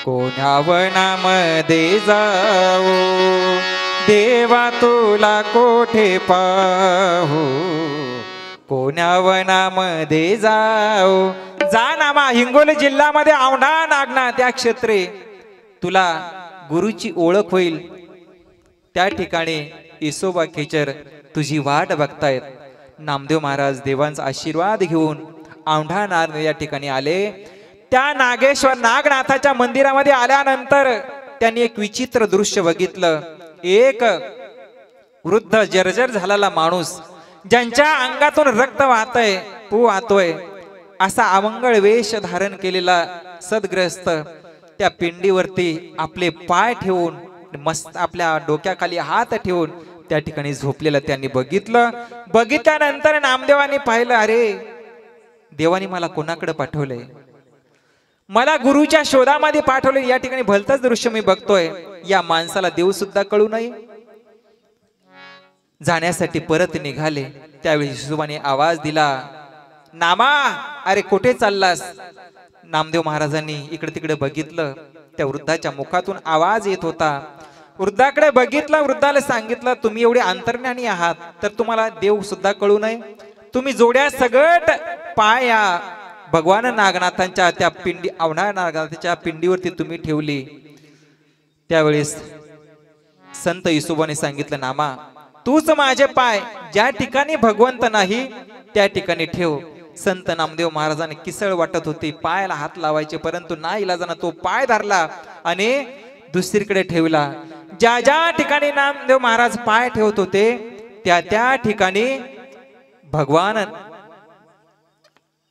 कोण्या वनामध्ये जाऊ. देवा तुला कोठे पाहू, कोण्या वनामध्ये जाऊ. जा नामा हिंगोली जिल्ह्यामध्ये औंढा नागना त्या क्षेत्री तुला गुरुची ओळख होईल. त्या ठिकाणी इसोबा खेचर तुझी वाट बघतायत. नामदेव महाराज देवांचा आशीर्वाद घेऊन औंढा नाग या ठिकाणी आले. त्या नागेश्वर नागनाथाच्या मंदिरामध्ये आल्यानंतर त्यांनी एक विचित्र दृश्य बघितलं. एक वृद्ध जर्जर झालेला माणूस ज्यांच्या अंगातून रक्त वाहतय, पू वाहतोय, असा अमंगळ वेश धारण केलेला सदग्रस्त त्या पिंडीवरती आपले पाय ठेवून मस्त आपल्या डोक्याखाली हात ठेवून त्या ठिकाणी झोपलेलं त्यांनी बघितलं. बघितल्यानंतर नामदेवांनी पाहिलं, अरे देवानी मला कोणाकडे पाठवलंय, मला गुरुच्या शोधामध्ये पाठवले. या ठिकाणी भलतंच दृश्य मी बघतोय. या माणसाला देव सुद्धा कळू नये. जाण्यासाठी परत निघाले. त्यावेळी हिशोबाने आवाज दिला, नामा अरे कुठे चाललास. नामदेव महाराजांनी इकडे तिकडे बघितलं. त्या वृद्धाच्या मुखातून आवाज येत होता. वृद्धाकडे बघितलं. वृद्धाला सांगितलं, तुम्ही एवढे अंतर्ज्ञानी आहात तर तुम्हाला देव सुद्धा कळू नये. तुम्ही जोड्या सगट पाय या भगवान नागनाथांच्या त्या पिंडी औंढा नागनाथाच्या पिंडीवरती तुम्ही ठेवली. त्यावेळेस संत इसोबाने सांगितलं, नामा तूच माझे पाय ज्या ठिकाणी भगवंत नाही त्या ठिकाणी ठेव. संत नामदेव महाराजांनी किसळ वाटत होती, पायाला हात लावायचे, परंतु नाईलाजाने तो पाय धरला आणि दुसरीकडे ठेवला. ज्या ज्या ठिकाणी नामदेव महाराज पाय ठेवत होते त्या त्या ठिकाणी भगवान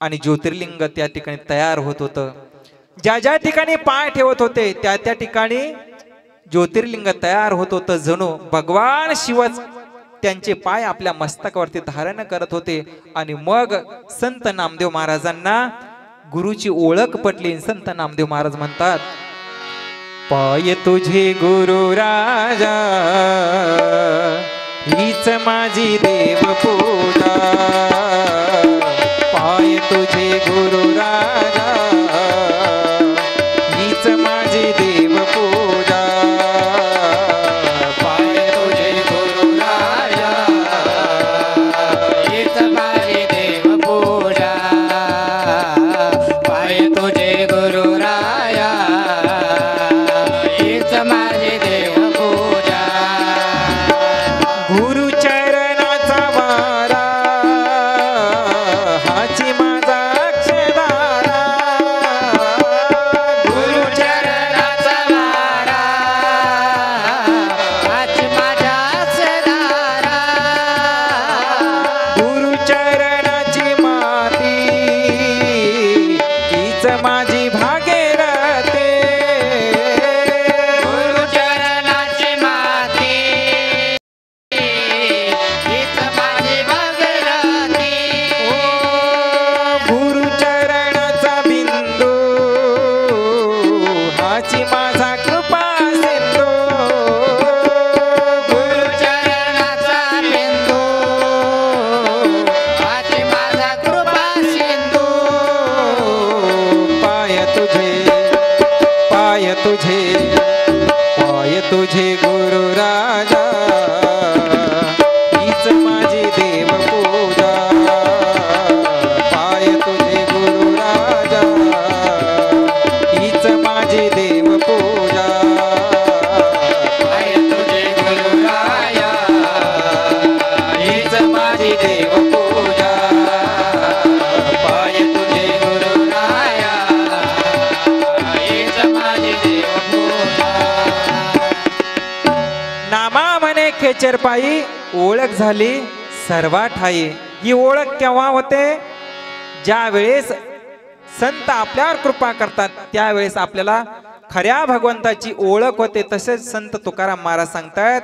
आणि ज्योतिर्लिंग त्या ठिकाणी तयार होत होतं. ज्या ज्या ठिकाणी पाय ठेवत होते त्या त्या ठिकाणी ज्योतिर्लिंग तयार होत होतं. जणू भगवान शिवच त्यांचे पाय आपल्या मस्तकावरती धारण करत होते. आणि मग संत नामदेव महाराजांना गुरुची ओळख पटली. संत नामदेव महाराज म्हणतात, पाय तुझे गुरु राजा, हीच माझी देव पूजा. पाय तुझे गुरु राजा, हीच माझी देव पूजा. पाय तुझे गुरु राजा, हीच माझी देव पूजा. पाय तुझे गुरु राया, हीच माझी देव पूजा. गुरु चरणाचा वारा, हाची माझा अक्षदारा. गुरु चरणाचा वारा, हाच माझा सदारा. गुरु चरणाची माती, हीच माझी भागीरथी. गुरु चरणाची माती, हीच माझी भागीरथी. गुरु चरणाचा बिंदू, हाची माझा कृपा सिंधू. गुरु चरणाचा बिंदू, हाच माझा कृपा सिंधू. पाय तुझे, पाय तुझे, पाय तुझे गुरु राजा, हीच माझी देव पूजा. पाय तुझे गुरु राजा, हीच माझी देव पूजा. पाय तुझे गुरु राया, हीच माझी देव पूजा. पाय तुझे गुरु राया, हीच माझी देव पूजा. नामा म्हणे खेचर पायी ओळख झाली सर्वा ठाई. ही ओळख केव्हा होते? ज्या वेळेस संत आपल्यावर कृपा करतात त्यावेळेस आपल्याला खऱ्या भगवंताची ओळख होते. तसेच संत तुकाराम महाराज सांगतात,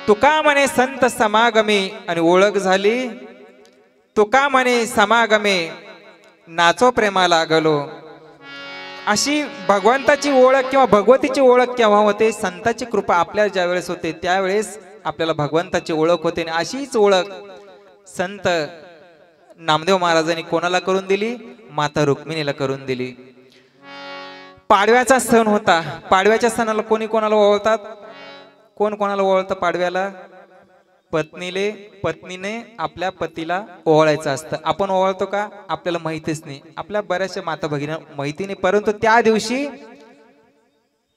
तुका म्हणे संत समागमे आणि ओळख झाली. तुका म्हणे समागमे नाचो प्रेमा लागलो. अशी भगवंताची ओळख किंवा भगवतीची ओळख केव्हा होते? संताची कृपा आपल्याला ज्या वेळेस होते त्यावेळेस आपल्याला भगवंताची ओळख होते. आणि अशीच ओळख संत नामदेव महाराजांनी कोणाला करून दिली? माता रुक्मिणीला करून दिली. पाडव्याचा सण होता. पाडव्याच्या सणाला कोणी कोणाला ओवाळतात? कोण कोणाला ओवाळतं पाडव्याला? पत्नीने आपल्या पतीला ओवाळायचं असतं. आपण ओवाळतो का? आपल्याला माहितीच नाही. आपल्या बऱ्याचशा माता भगिनी माहिती नाही, परंतु त्या दिवशी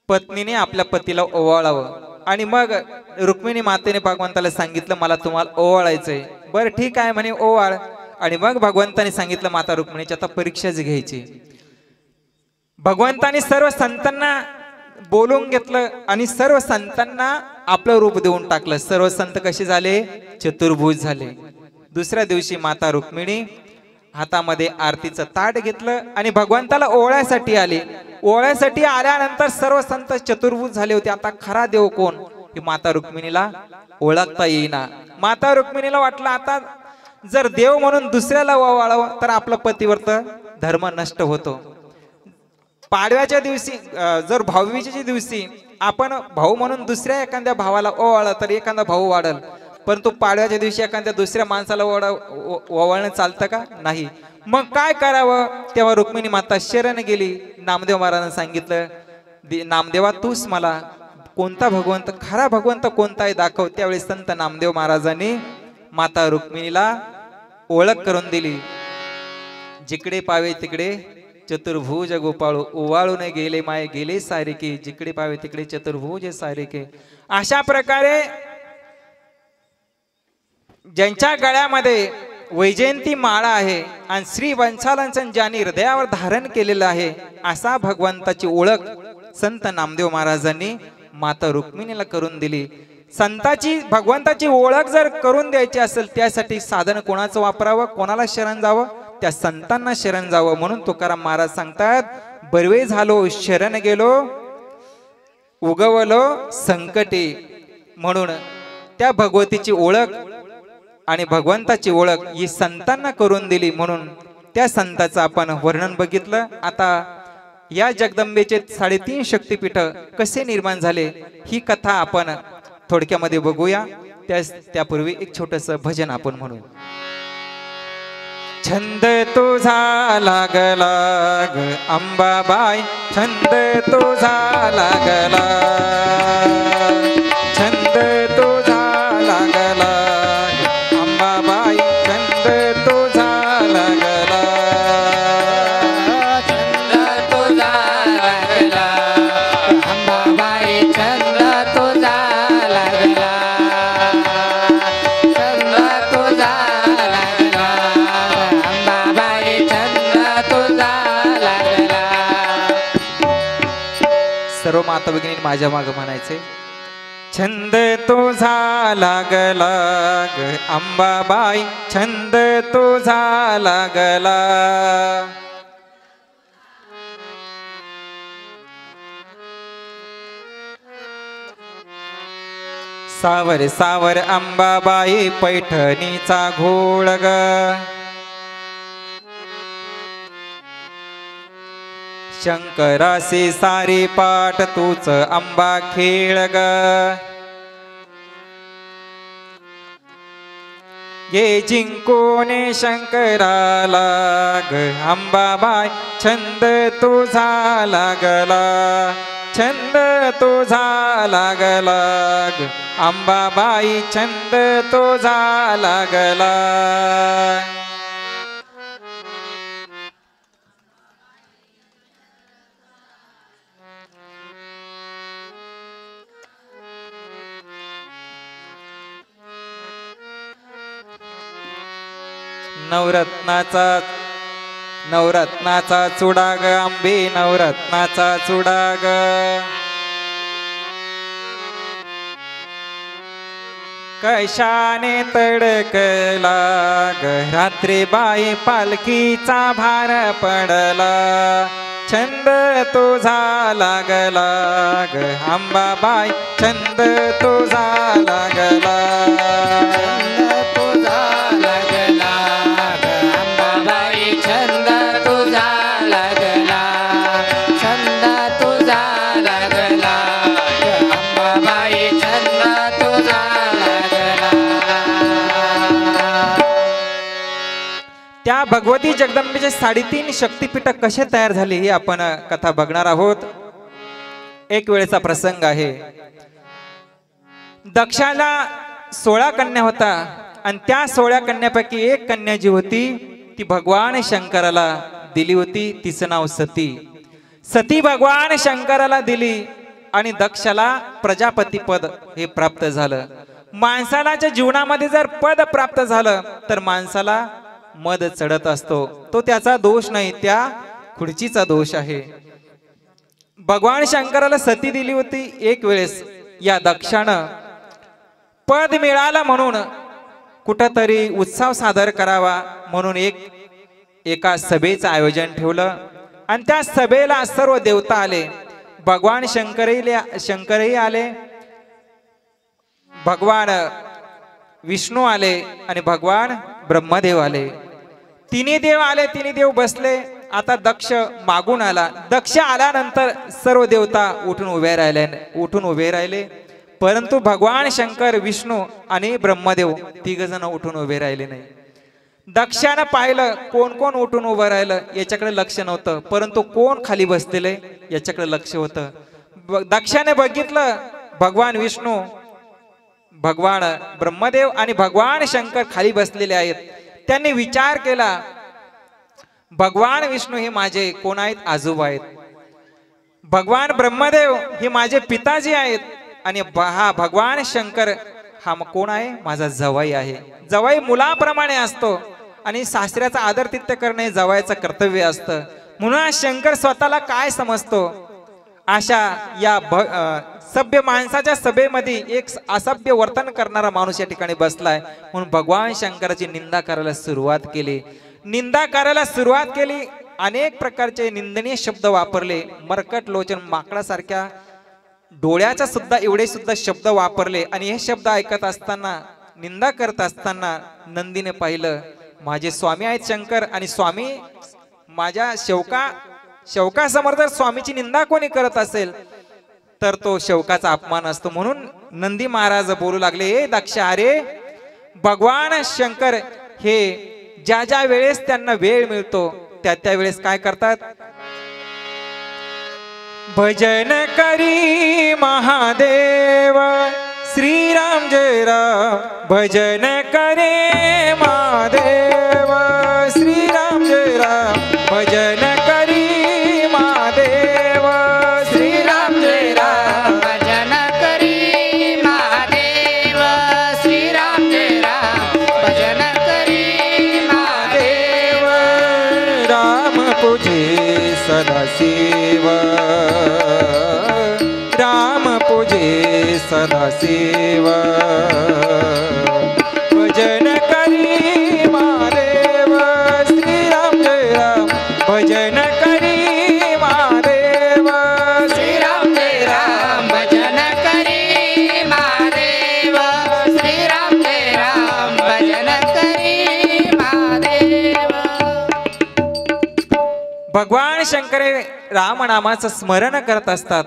पत्नीने आपल्या पतीला ओवाळावं. आणि मग रुक्मिणी मातेने भगवंताला सांगितलं, मला तुम्हाला ओवाळायचंय. बरं ठीक आहे म्हणे, ओवाळ. आणि मग भगवंताने सांगितलं माता रुक्मिणीची आता परीक्षाच घ्यायची. भगवंताने सर्व संतांना बोलवून घेतलं आणि सर्व संतांना आपलं रूप देऊन टाकलं. सर्व संत कसे झाले? चतुर्भुज झाले. दुसऱ्या दिवशी माता रुक्मिणी हातामध्ये आरतीचं ताट घेतलं आणि भगवंताला ओवाळायसाठी आले. ओवाळायसाठी आल्यानंतर सर्व संत चतुर्भुज झाले होते. आता खरा देव कोण हे माता रुक्मिणीला ओळखता येईना. माता रुक्मिणीला वाटलं आता जर देव म्हणून दुसऱ्याला ओवाळावं तर आपला पतिव्रत धर्म नष्ट होतो. पाडव्याच्या दिवशी जर भाऊबीजेच्या दिवशी आपण भाऊ म्हणून दुसऱ्या एखाद्या भावाला ओवाळलं तर एखादा भाऊ वाढल, परंतु पाडव्याच्या दिवशी एखाद्या दुसऱ्या माणसाला ओवाळणं चालतं का? नाही. मग काय करावं? तेव्हा रुक्मिणी माता शरण गेली. नामदेव महाराजांनी सांगितलं, नामदेवा तूच मला कोणता भगवंत, खरा भगवंत कोणता आहे दाखव. त्यावेळी संत नामदेव महाराजांनी माता रुक्मिणीला ओळख करून दिली. जिकडे पावे तिकडे चतुर्भुज गोपाळू, ओवाळून गेले माय गेले सारिके, जिकडे पावे तिकडे चतुर्भुज सारिके. अशा प्रकारे ज्यांच्या गळ्यामध्ये वैजयंती माळा आहे आणि श्री वंशालांचं ज्यांनी हृदयावर धारण केलेलं आहे, असा भगवंताची ओळख संत नामदेव महाराजांनी माता रुक्मिणीला करून दिली. संताची भगवंताची ओळख जर करून द्यायची असेल त्यासाठी साधन कोणाचं वापरावं? कोणाला शरण जावं? त्या संतांना शरण जावं. म्हणून तुकाराम महाराज सांगतात, बरवे झालो शरण गेलो उगवलो संकटे. म्हणून त्या भगवतीची ओळख आणि भगवंताची ओळख ही संतांना करून दिली. म्हणून त्या संताचं आपण वर्णन बघितलं. आता या जगदंबेचे 3.5 शक्तिपीठ कसे निर्माण झाले ही कथा आपण थोडक्यामध्ये बघूया. त्यापूर्वी एक छोटंसं भजन आपण म्हणू. छंद तुझा लागला ग अंबाबाई, छंद तुझा लागला, छंद तुझा लागला ग अंबाबाई, छंद तुझा लागला, छंद तुझा लागला अंबाबाई, छंद तुझा लागला, छंद तुझा लागला अंबाबाई, छंद तुझा लागला. सर्व माता भगिनी माझ्या मागे म्हणायचे, छंद तुझा लागला ग अंबाबाई, छंद तुझा लागला, सावर सावर अंबाबाई पैठणीचा घोळ ग, शंकरासी सारी पाठ तूच अंबा खेळ ग, ये जिंकोने शंकराला ग अंबाबाई, छंद तुझा लागला, छंद तुझा लागला ग अंबाबाई, छंद तुझा लागला. नवरत्नाचा चुडा ग आंबे, नवरत्नाचा चुडा ग, कशाने तडकला ग रात्री बाई पालखीचा भार पडला छंद तुझा लागला ग अंबाबाई छंद तुझा लागला तुझा लागला ग अंबाबाई छंद तुझा लागला छंद तुझा लागला ग अंबाबाई छंद तुझा लागला. त्या भगवती जगदंबेचे 3.5 शक्तिपीठ कसे तयार झाले ही आपण कथा बघणार आहोत. एक वेळेचा प्रसंग आहे. दक्षाला 16 कन्या होता आणि त्या 16 कन्यापैकी एक कन्या जी होती ती भगवान शंकराला दिली होती. तिचं नाव सती. सती भगवान शंकराला दिली आणि दक्षाला प्रजापती पद हे प्राप्त झालं. माणसाच्या जीवनामध्ये जर पद प्राप्त झालं तर माणसाला मद चढत असतो. तो त्याचा दोष नाही, त्या खुर्चीचा दोष आहे. भगवान शंकराला सती दिली होती. एक वेळेस या दक्षानं पद मिळाला म्हणून कुठंतरी उत्सव सादर करावा म्हणून एका सभेचं आयोजन ठेवलं आणि त्या सभेला सर्व देवता आले. भगवान शंकरही आले, भगवान विष्णू आले आणि भगवान ब्रह्मदेव आले. तिन्ही देव आले, तिन्ही देव बसले. आता दक्ष मागून आला. दक्ष आल्यानंतर सर्व देवता उठून उभे राहिले परंतु भगवान शंकर विष्णू आणि ब्रह्मदेव 3 जण उठून उभे राहिले नाही. दक्षानं पाहिलं कोण कोण उठून उभं राहिलं याच्याकडे लक्ष नव्हतं परंतु कोण खाली बसलेले याच्याकडे लक्ष होतं. दक्षाने बघितलं भगवान विष्णू, भगवान ब्रह्मदेव आणि भगवान शंकर खाली बसलेले आहेत. त्यांनी विचार केला भगवान विष्णू हे माझे कोण आहेत? आजोबा आहेत. भगवान ब्रह्मदेव हे माझे पिताजी आहेत आणि हा भगवान शंकर हा कोण आहे? माझा जवाई आहे. जवाई मुलाप्रमाणे असतो आणि सासऱ्याचा आदरातिथ्य करणे जवाईचं कर्तव्य असतं. म्हणून शंकर स्वतःला काय समजतो? अशा या सभ्य माणसाच्या सभेमध्ये एक असभ्य वर्तन करणारा माणूस या ठिकाणी बसलाय म्हणून भगवान शंकराची निंदा करायला सुरुवात केली. अनेक प्रकारचे निंदनीय शब्द वापरले. मरकट लोचन माकडासारख्या डोळ्याचा सुद्धा एवढे सुद्धा शब्द वापरले आणि हे शब्द ऐकत असताना, निंदा करत असताना नंदीने पाहिलं माझे स्वामी आहेत शंकर आणि स्वामी माझ्या शौकासमोर जर स्वामीची निंदा कोणी करत असेल तर तो शौकाचा अपमान असतो. म्हणून नंदी महाराज बोलू लागले, ए दक्ष, अरे भगवान शंकर हे ज्या ज्या वेळेस त्यांना वेळ मिळतो त्या वेळेस काय करतात? भजन करी महादेव श्रीराम जय राम. भजन करे महादेव श्रीराम जय राम. भजन करी महादेव श्रीराम जय राम. भजन करी महादेव श्रीराम जय राम. भजन करी महादेव. राम पूजे सदाशिव, राम पूजे सदाशिव. भजन करी महादेव श्रीराम जय राम. भजन करी महादेव श्रीराम जय राम. भजन करी महादेव श्रीराम जय राम. भजन करी महादेव. भगवान शंकर रामनामाचं स्मरण करत असतात.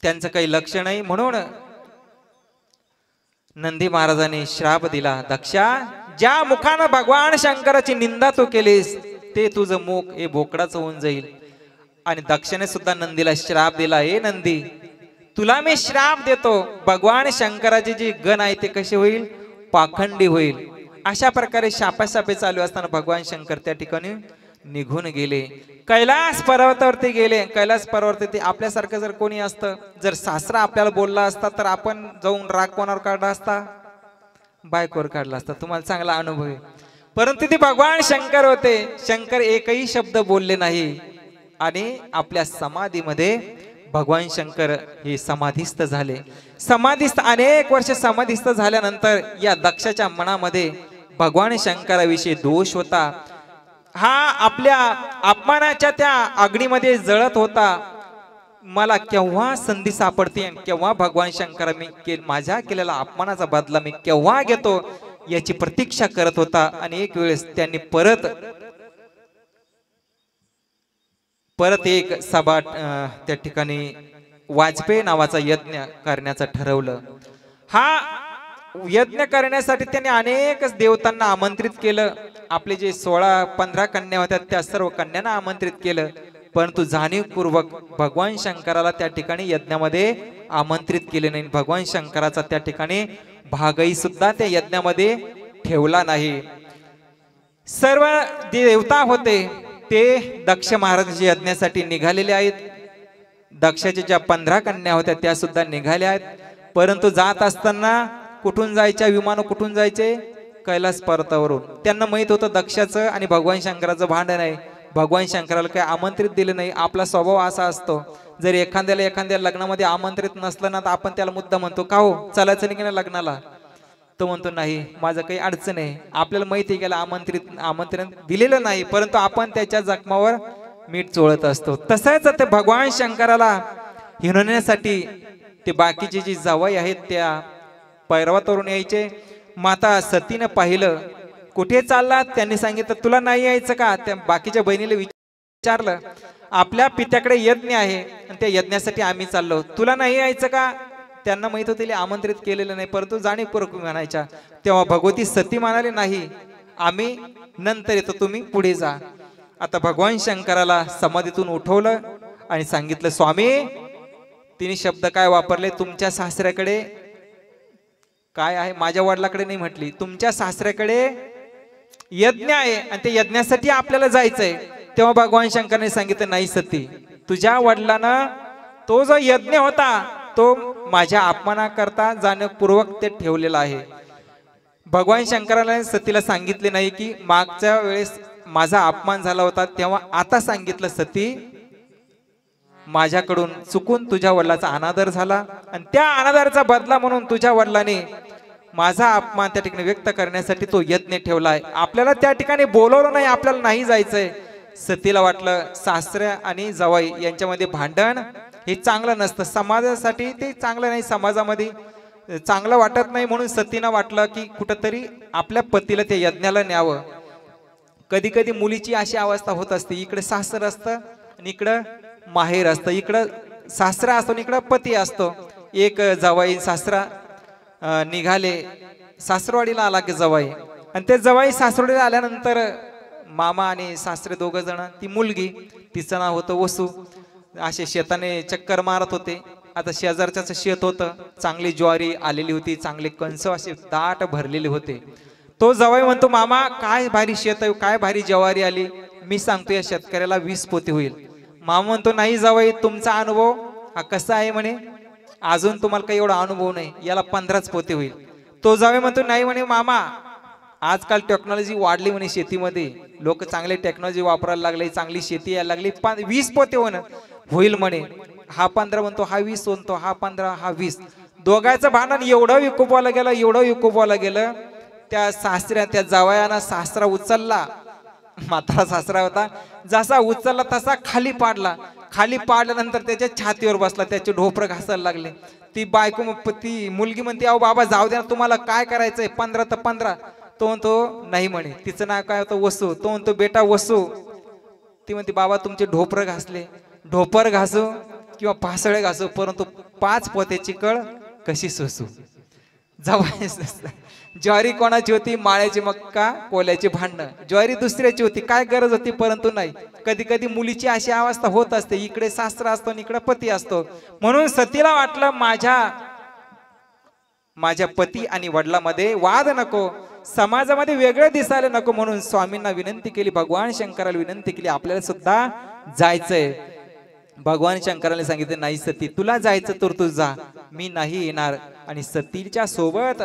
त्यांचं काही लक्ष नाही. म्हणून नंदी महाराजांनी श्राप दिला, दक्षा, ज्या मुखानं भगवान शंकराची निंदा तू केलीस ते तुझं मुख हे बोकडाचं होऊन जाईल. आणि दक्षाने सुद्धा नंदीला श्राप दिला, हे नंदी, तुला मी श्राप देतो, भगवान शंकराचे जे गण आहे ते कसे होईल? पाखंडी होईल. अशा प्रकारे शापाशापे चालू असताना भगवान शंकर त्या ठिकाणी निघून गेले. कैलास पर्वतावरती गेले. कैलास पर्वतावरती आपल्यासारखं जर कोणी असतं, जर सासरा आपल्याला बोलला असता तर आपण जाऊन राग कोणावर काढला असता? बायकोवर काढला असता. तुम्हाला चांगला अनुभव आहे. परंतु ते भगवान शंकर होते. शंकर एकही शब्द बोलले नाही आणि आपल्या समाधीमध्ये भगवान शंकर हे समाधीस्थ झाले. समाधीस्थ अनेक वर्ष समाधीस्थ झाल्यानंतर या दक्षाच्या मनामध्ये भगवान शंकराविषयी दोष होता. हा आपल्या अपमानाच्या त्या अग्नीमध्ये जळत होता. मला केव्हा संधी सापडते, केव्हा भगवान शंकर मी माझ्या केलेला अपमानाचा बदला मी केव्हा घेतो याची प्रतीक्षा करत होता. आणि एक वेळेस त्यांनी परत एक सभा त्या ठिकाणी वाजपेयी नावाचा यज्ञ करण्याचं ठरवलं. हा यज्ञ करण्यासाठी त्यांनी अनेक देवतांना आमंत्रित केलं. आपले जे 16-15 कन्या होत्या त्या सर्व कन्यांना आमंत्रित केलं. परंतु जाणीवपूर्वक भगवान शंकराला त्या ठिकाणी यज्ञामध्ये आमंत्रित केले नाही. भगवान शंकराचा त्या ठिकाणी भागही सुद्धा त्या यज्ञामध्ये ठेवला नाही. सर्व देवता होते ते दक्ष महाराजांच्या यज्ञासाठी निघालेले आहेत. दक्षाच्या ज्या 15 कन्या होत्या त्या सुद्धा निघाल्या आहेत. परंतु जात असताना कुठून जायच्या, विमान कुठून जायचे, कैलास पर्वतावरून. त्यांना माहित होतं दक्षाचं आणि भगवान शंकराचं भांडण आहे. भगवान शंकराला काही आमंत्रित दिले नाही. आपला स्वभाव असा असतो, जर एखाद्या लग्नामध्ये आमंत्रित नसलं ना तर आपण त्याला मुद्दा म्हणतो, का हो चालायचं नाही की नाही लग्नाला. तो म्हणतो नाही माझं काही अडचण आहे. आपल्याला माहिती आहे की आमंत्रण दिलेलं नाही, परंतु आपण त्याच्या जखमावर मीठ चोळत असतो. तसंच ते भगवान शंकराला हिणवण्यासाठी ते बाकीचे जे जावई आहेत त्या पर्वतावरून यायचे. माता सतीनं पाहिलं, कुठे चालला, त्यांनी सांगितलं तुला नाही यायचं का. त्या बाकीच्या बहिणीला विचारलं, आपल्या पित्याकडे यज्ञ आहे आणि त्या यज्ञासाठी आम्ही चाललो, तुला नाही यायचं का. त्यांना माहित होते आमंत्रित केलेलं नाही, परंतु जाणीवपूर्वक म्हणायच्या. तेव्हा भगवती सती म्हणाले नाही आम्ही नंतर येतो, तुम्ही पुढे जा. आता भगवान शंकराला समाधीतून उठवलं आणि सांगितलं, स्वामी तिने शब्द काय वापरले, तुमच्या सासऱ्याकडे काय आहे, माझ्या वडिलाकडे नाही म्हटली, तुमच्या सासऱ्याकडे यज्ञ आहे आणि त्या यज्ञासाठी आपल्याला जायचंय. तेव्हा भगवान शंकरने सांगितलं, नाही सती, तुझ्या वडिलांना तो जो यज्ञ होता तो माझ्या अपमानाकरता जाणीवपूर्वक ते ठेवलेला आहे. भगवान शंकराने सतीला सांगितले नाही की मागच्या वेळेस माझा अपमान झाला होता तेव्हा आता सांगितलं, सती माझ्याकडून चुकून तुझ्या वडिलाचा अनादर झाला आणि त्या अनादराचा बदला म्हणून तुझ्या वडिलाने माझा अपमान त्या ठिकाणी व्यक्त करण्यासाठी तो यज्ञ ठेवलाय. आपल्याला त्या ठिकाणी बोलवलं नाही, आपल्याला नाही जायचंय. सतीला वाटलं सासऱ्या आणि जावई यांच्यामध्ये भांडण हे चांगलं नसतं, समाजासाठी ते चांगलं नाही, समाजामध्ये चांगलं वाटत नाही. म्हणून सतीनं वाटलं की कुठंतरी आपल्या पतीला त्या यज्ञाला न्यावं. कधी कधी मुलीची अशी अवस्था होत असते, इकडे सासर असतं आणि इकडं माहेर असतं, इकडं सासरा असतो आणि इकडं पती असतो. एक जावई सासरा निघाले, सासरवाडीला आला की जावई, आणि ते जावई सासरवाडीला आल्यानंतर मामा आणि सासरे दोघ जण, ती मुलगी तिचं नाव होतं वसू, असे शेताने चक्कर मारत होते. आता शेजारच्याच शेत होतं, चांगली ज्वारी आलेली होती, चांगले कंस असे दाट भरलेले होते. तो जावई म्हणतो, मामा काय भारी शेत आहे, काय भारी ज्वारी आली, मी सांगतो या शेतकऱ्याला 20 पोते होईल. मामा म्हणतो, नाही जावई तुमचा अनुभव हा कसा आहे म्हणे, अजून तुम्हाला काही एवढा अनुभव नाही, याला 15च पोते होईल. तो जावई म्हणतो, नाही म्हणे मामा, आजकाल टेक्नॉलॉजी वाढली म्हणे, शेतीमध्ये लोक चांगले टेक्नॉलॉजी वापरायला लागले, चांगली शेती यायला लागली, 20 पोते होईल म्हणे. हा 15 म्हणतो, हा 20 म्हणतो, हा 15 हा 20. दोघांचं भांडण एवढं विकोपाला गेलं. त्या सासऱ्या त्या जावयानं सासरा उचलला, म्हातारा सासरा होता, जसा उचलला तसा खाली पाडला. खाली पाडल्यानंतर त्याच्या छातीवर बसला, त्याचे ढोपर घासायला लागले. ती बायको ती मुलगी म्हणते, अहो बाबा जाऊ द्या, तुम्हाला काय करायचंय, 15 तर 15. तो म्हणतो नाही म्हणे, तिचं नाव काय होतं वसू. तो म्हणतो, बेटा वसू. ती म्हणते, बाबा तुमचे ढोपर घासले, ढोपर घासू किंवा पासळे घासू, परंतु 5 पोत्याची कळ कशी सोसू. जावई ज्वारी कोणाची होती, माळ्याची मक्का कोल्याची भांडणं, ज्वारी दुसऱ्याची होती, काय गरज होती, परंतु नाही. कधी कधी मुलीची अशी अवस्था होत असते, इकडे सासरा असतो आणि इकडे पती असतो. म्हणून सतीला वाटलं माझ्या पती आणि वडिलांमध्ये वाद नको, समाजामध्ये वेगळं दिसायला नको. म्हणून स्वामींना विनंती केली, भगवान शंकराला विनंती केली, आपल्याला सुद्धा जायचंय. भगवान शंकराने सांगितले, नाही सती तुला जायचं तर तू जा, मी नाही येणार. आणि सतीच्या सोबत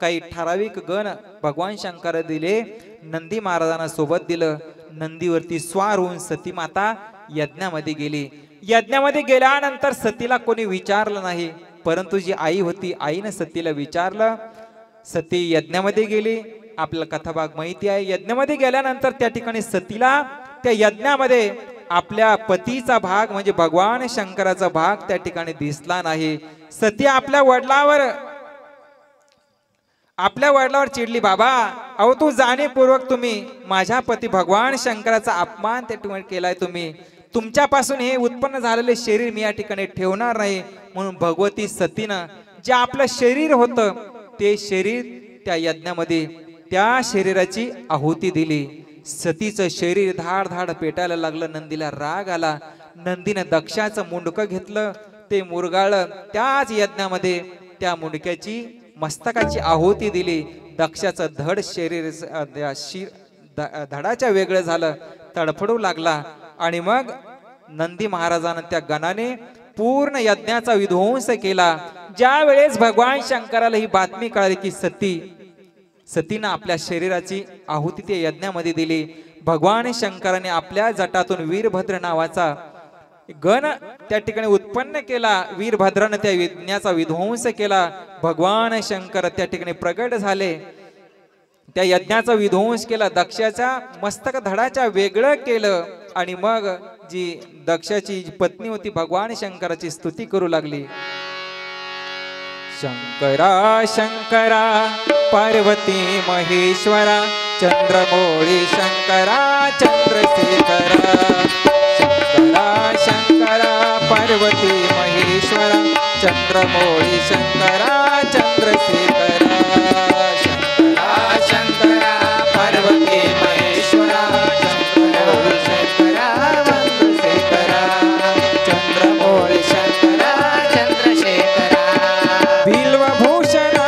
काही ठराविक गण भगवान शंकर दिले, नंदी महाराजांना सोबत दिलं. नंदीवरती स्वार होऊन सती माता यज्ञामध्ये गेली. यज्ञामध्ये गेल्यानंतर सतीला कोणी विचारलं नाही, परंतु जी आई होती आईने सतीला विचारलं. सती यज्ञामध्ये गेली. आपल्याला कथाभाग माहिती आहे. यज्ञामध्ये गेल्यानंतर त्या ठिकाणी सतीला त्या यज्ञामध्ये आपल्या पतीचा भाग म्हणजे भगवान शंकराचा भाग त्या ठिकाणी दिसला नाही. सती आपल्या वडिलावर चिडली. बाबा अहो तू जाणीवपूर्वक तुम्ही माझ्या पती भगवान शंकराचा अपमान त्या ठिकाणी केलाय. तुम्ही तुमच्यापासून हे उत्पन्न झालेले शरीर मी या ठिकाणी ठेवणार नाही. म्हणून भगवती सतीनं जे आपलं शरीर होतं ते शरीर त्या यज्ञामध्ये त्या शरीराची आहुती दिली. सतीचं शरीर धाड धाड पेटायला लागलं. नंदीला राग आला. नंदीने दक्षाचं मुंडकं घेतलं, ते मुरगाळलं. त्याच यज्ञामध्ये त्या मुंडक्याची मस्तकाची आहुती दिली. दक्षाचं धड शरीर धडाच्या वेगळं झालं, तडफडू लागला. आणि मग नंदी महाराजानं त्या गणाने पूर्ण यज्ञाचा विध्वंस केला. ज्या वेळेस भगवान शंकराला ही बातमी कळाली की सतीनं आपल्या शरीराची आहुती त्या यज्ञामध्ये दिली. भगवान शंकराने आपल्या जटातून वीरभद्र नावाचा गण त्या ठिकाणी उत्पन्न केला. वीरभद्राने त्या यज्ञाचा विध्वंस केला. भगवान शंकर त्या ठिकाणी प्रगट झाले. त्या यज्ञाचा विध्वंस केला. दक्षाच्या मस्तक धडाच्या वेगळं केलं. आणि मग जी दक्षाची पत्नी होती भगवान शंकराची स्तुती करू लागली. शंकरा शंकरा पार्वती महेश्वरा चंद्रमौळी शंकरा चंद्रशेखरा. शंकरा शंकरा पार्वती महेश्वरा चंद्रमौळी शंकरा चंद्रशेखरा. शंकरा शंकरा पार्वती महेश्वरा चंद्रमौळी शंकरा चंद्रशेखरा. चंद्रमौळी शंकरा चंद्रशेखरा. बिल्वभूषणा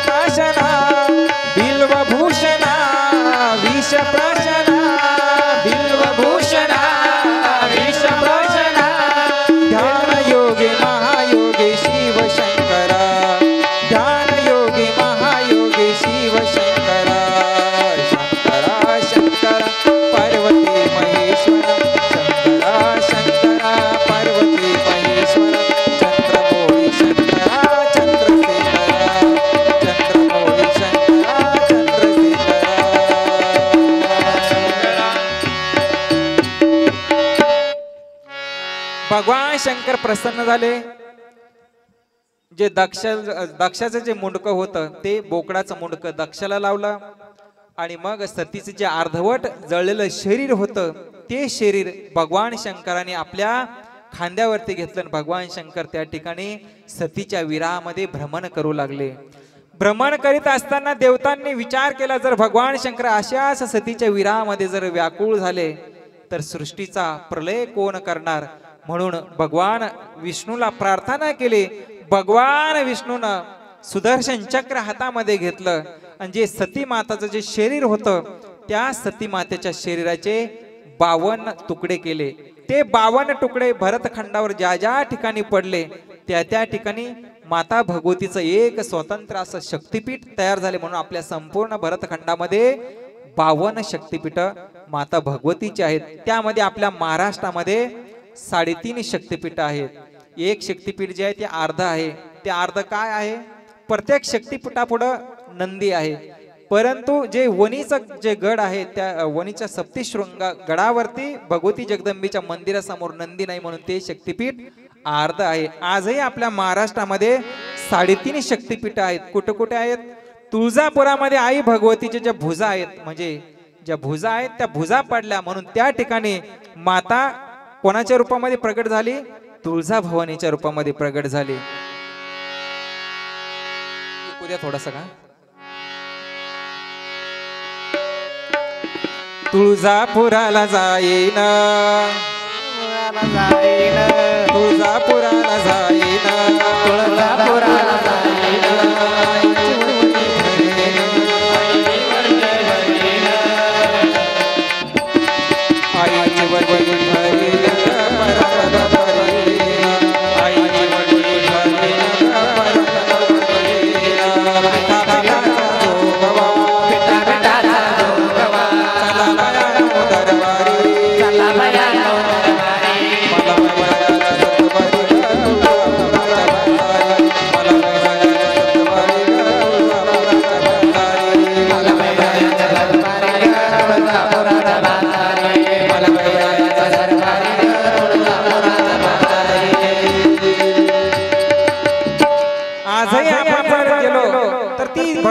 प्राशना बिल्वभूषणा विषप्राशना बिल्वभूषणा विषप्राशना. ध्यान योगी महायोगी शिव शंकरा. ध्यान योगी महायोगी शिव शंकरा. शंकरा शंकरा पार्वती महेश्वरा. शंकरा शंकरा पार्वती महेश्वरा चंद्रमौळी शंकरा चंद्रशेखरा. चंद्रमौळी शंकरा चंद्रशेखरा. भगवान शंकर प्रसन्न झाले. जे दक्षाचं जे मुंडकं होतं ते बोकडाचं मुंडकं दक्षाला लावलं. आणि मग सतीचं जे अर्धवट जळलेलं शरीर होतं ते शरीर भगवान शंकराने आपल्या खांद्यावरती घेतलं. भगवान शंकर त्या ठिकाणी सतीच्या विरामध्ये भ्रमण करू लागले. भ्रमण करीत असताना देवतांनी विचार केला, जर भगवान शंकर अशाच सतीच्या विरामध्ये जर व्याकुळ झाले तर सृष्टीचा प्रलय कोण करणार. म्हणून भगवान विष्णूला प्रार्थना केली. भगवान विष्णूनं सुदर्शन चक्र हातामध्ये घेतलं आणि जे सती माताचं जे शरीर होतं त्या सती मातेच्या शरीराचे 52 तुकडे केले. ते 52 तुकडे भरतखंडावर ज्या ज्या ठिकाणी पडले त्या त्या ठिकाणी माता भगवतीचं एक स्वतंत्र असं शक्तिपीठ तयार झाले. म्हणून आपल्या संपूर्ण भरतखंडामध्ये 52 शक्तिपीठ माता भगवतीची आहेत. त्यामध्ये आपल्या महाराष्ट्रामध्ये 3.5 शक्तिपीठ आहेत. एक शक्तिपीठ जे आहे ते अर्ध आहे. ते अर्ध काय आहे? प्रत्येक शक्तिपीठापुढं नंदी आहे. परंतु जे वणीचं जे गड आहे त्या वणीच्या सप्तशृंग गडावरती भगवती जगदंबेच्या मंदिरासमोर नंदी नाही, म्हणून ते शक्तिपीठ अर्ध आहे. आजही आपल्या महाराष्ट्रामध्ये 3.5 शक्तिपीठ आहेत. कुठे कुठे आहेत? तुळजापुरामध्ये आई भगवतीच्या ज्या भुजा आहेत, म्हणजे ज्या भुजा आहेत त्या भुजा पडल्या म्हणून त्या ठिकाणी माता कोणाच्या रूपामध्ये प्रगट झाली? तुळजाभवानीच्या रूपामध्ये प्रगट झाली. उद्या थोडासा का तुळजापुराला जाईन, तुळजापुराला जाईन, तुळजापुराला जाईन, आईची वडवड भरील परत भरील, आईची वडवड भरील परत भरील, पिठाचा जोगवा, पिठाचा जोगवा, चला बाया दरबारी, चला बाया दरबारी,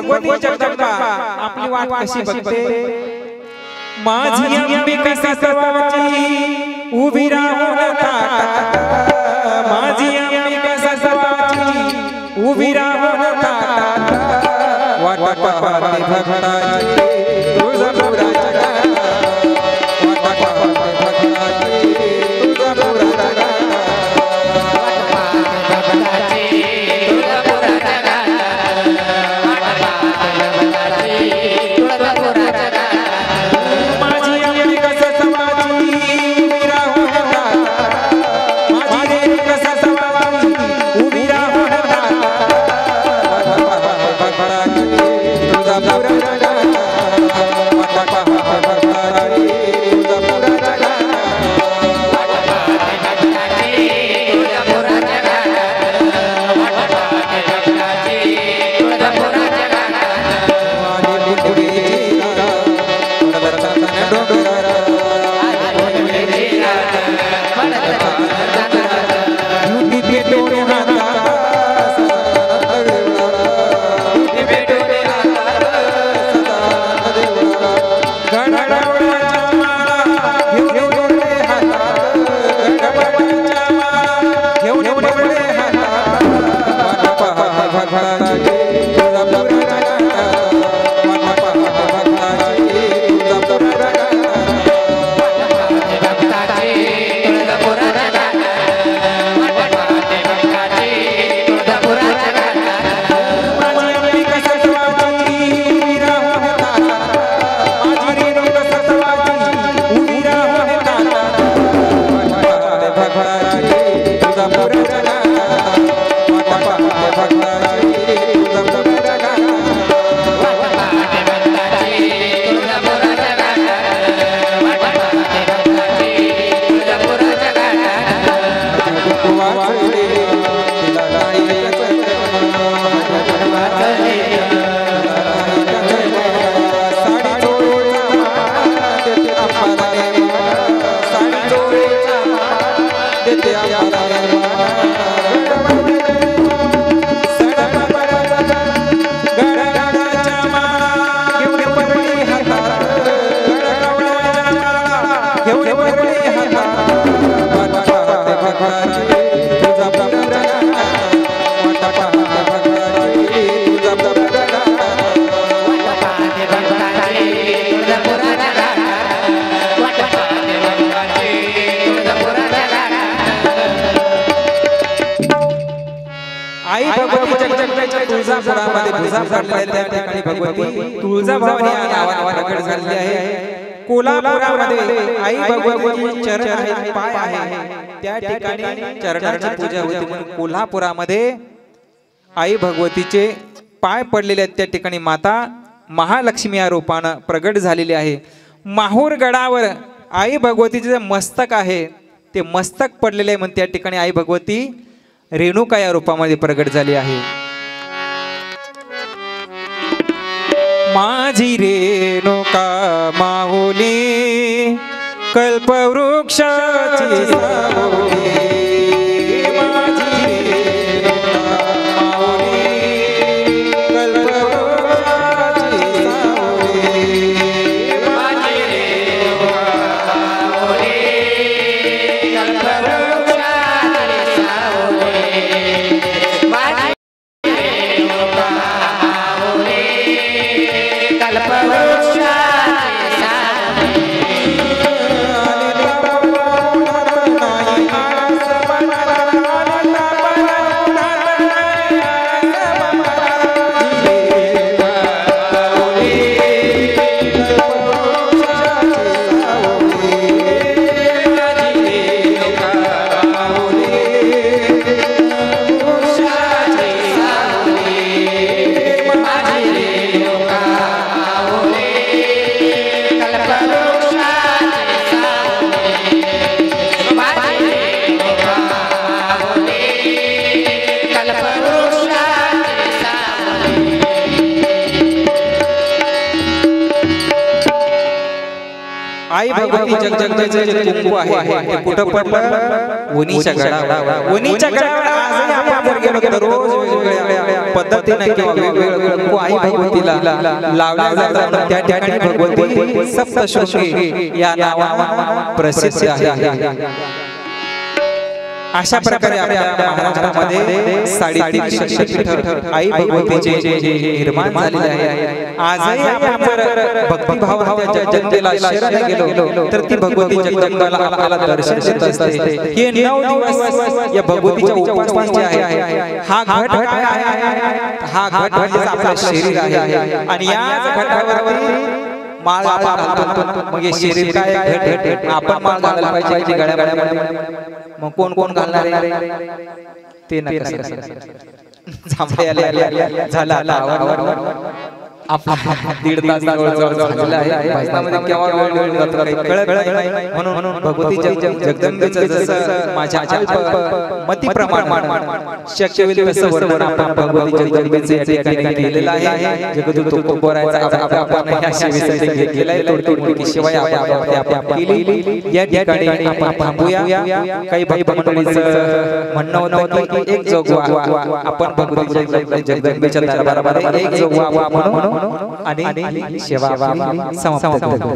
भगवती जगदंबा आपली वाट कशी बघते माझी अंबिका ससवाची उभी राहून ताटा माझी अंबिका ससवाची उभी राहून ताटा वाट पाहते भक्ताची तुळजापुराच्या गावात वाट पाहते भक्ताची तुळजापुराच्या तुळजाभवानी या नावाने प्रकट झालेली आहे। कोल्हापुरामध्ये आई भगवतीचे चरण आहेत, पाय आहे, त्या ठिकाणी चरणांची पूजा होती म्हणून कोल्हापुरामध्ये आई भगवतीचे पाय पडलेले आहेत। त्या ठिकाणी माता महालक्ष्मी या रूपाने प्रगट झालेली आहे। माहूर गडावर आई भगवतीचे जे मस्तक आहे ते मस्तक पडलेले आहे म्हणून त्या ठिकाणी आई भगवती रेणुका या रूपामध्ये प्रगट झाली आहे। माझी रेणुका माऊली कल्पवृक्षाची सावली माझी रेणुका माऊली कल्पवृक्षाची सावली माझी रेणुका माऊली कल्पवृक्षाची सावली माझी रेणुका माऊली आई भगवती जगदंबेचे कुंकू आहे ते कुठं पडलं? वणीच्या गडावर। वणीच्या गडावर आजही आपण जर गेलो तर रोज वेगवेगळ्या पद्धतीने किंवा वेगवेगळ्या कुंकू आई भगवतीला लावल्या जातात त्या ठिकाणी भगवती सप्तशृंगी या नावाने प्रसिद्ध आहे। अशा प्रकारे आपल्या महाराष्ट्रामध्ये 3.5 शक्तिपीठ आई भगवतीचे निर्माण झालेले आहे। आजही आपण भक्तिभावाच्या जनतेला शरण गेलो तर ती भगवती जगदंबाला आपल्याला दर्शन देत असते। हे 9 दिवस या भगवतीच्या उपासनेचे आहे। हा घट हा घट म्हणजे आपलं शरीर आहे आणि याच घटावरती माळ आपण घालतो। मग हे शरीर काय घट आपण माळ घालायला पाहिजे की गळ्यामध्ये? मग कोण कोण घालणार आहे ते नका झाला आपला 1.5 तास झालेला आहे। भजनामध्ये केव्हा वेळ जातो काही कळत नाही। म्हणून भगवतीच्या जगदंबेचं जसं माझ्या मतीप्रमाणे शक्य होईल तसं वर्णन आपण भगवती जगदंबेचे या ठिकाणी केलेलं आहे। जगदूत तुकोबरायचा आपण ह्या सेवेसाठी केलेला आहे। थोडी शिवाय आपण केली या ठिकाणी आपण थांबूया। काही भाई मंडळीचं म्हणणं होतं की एक जोगवा आपण भगवती जगदंबेच्या दरबारामध्ये एक जोगवा म्हणून आणि सेवा समाप्त करतो।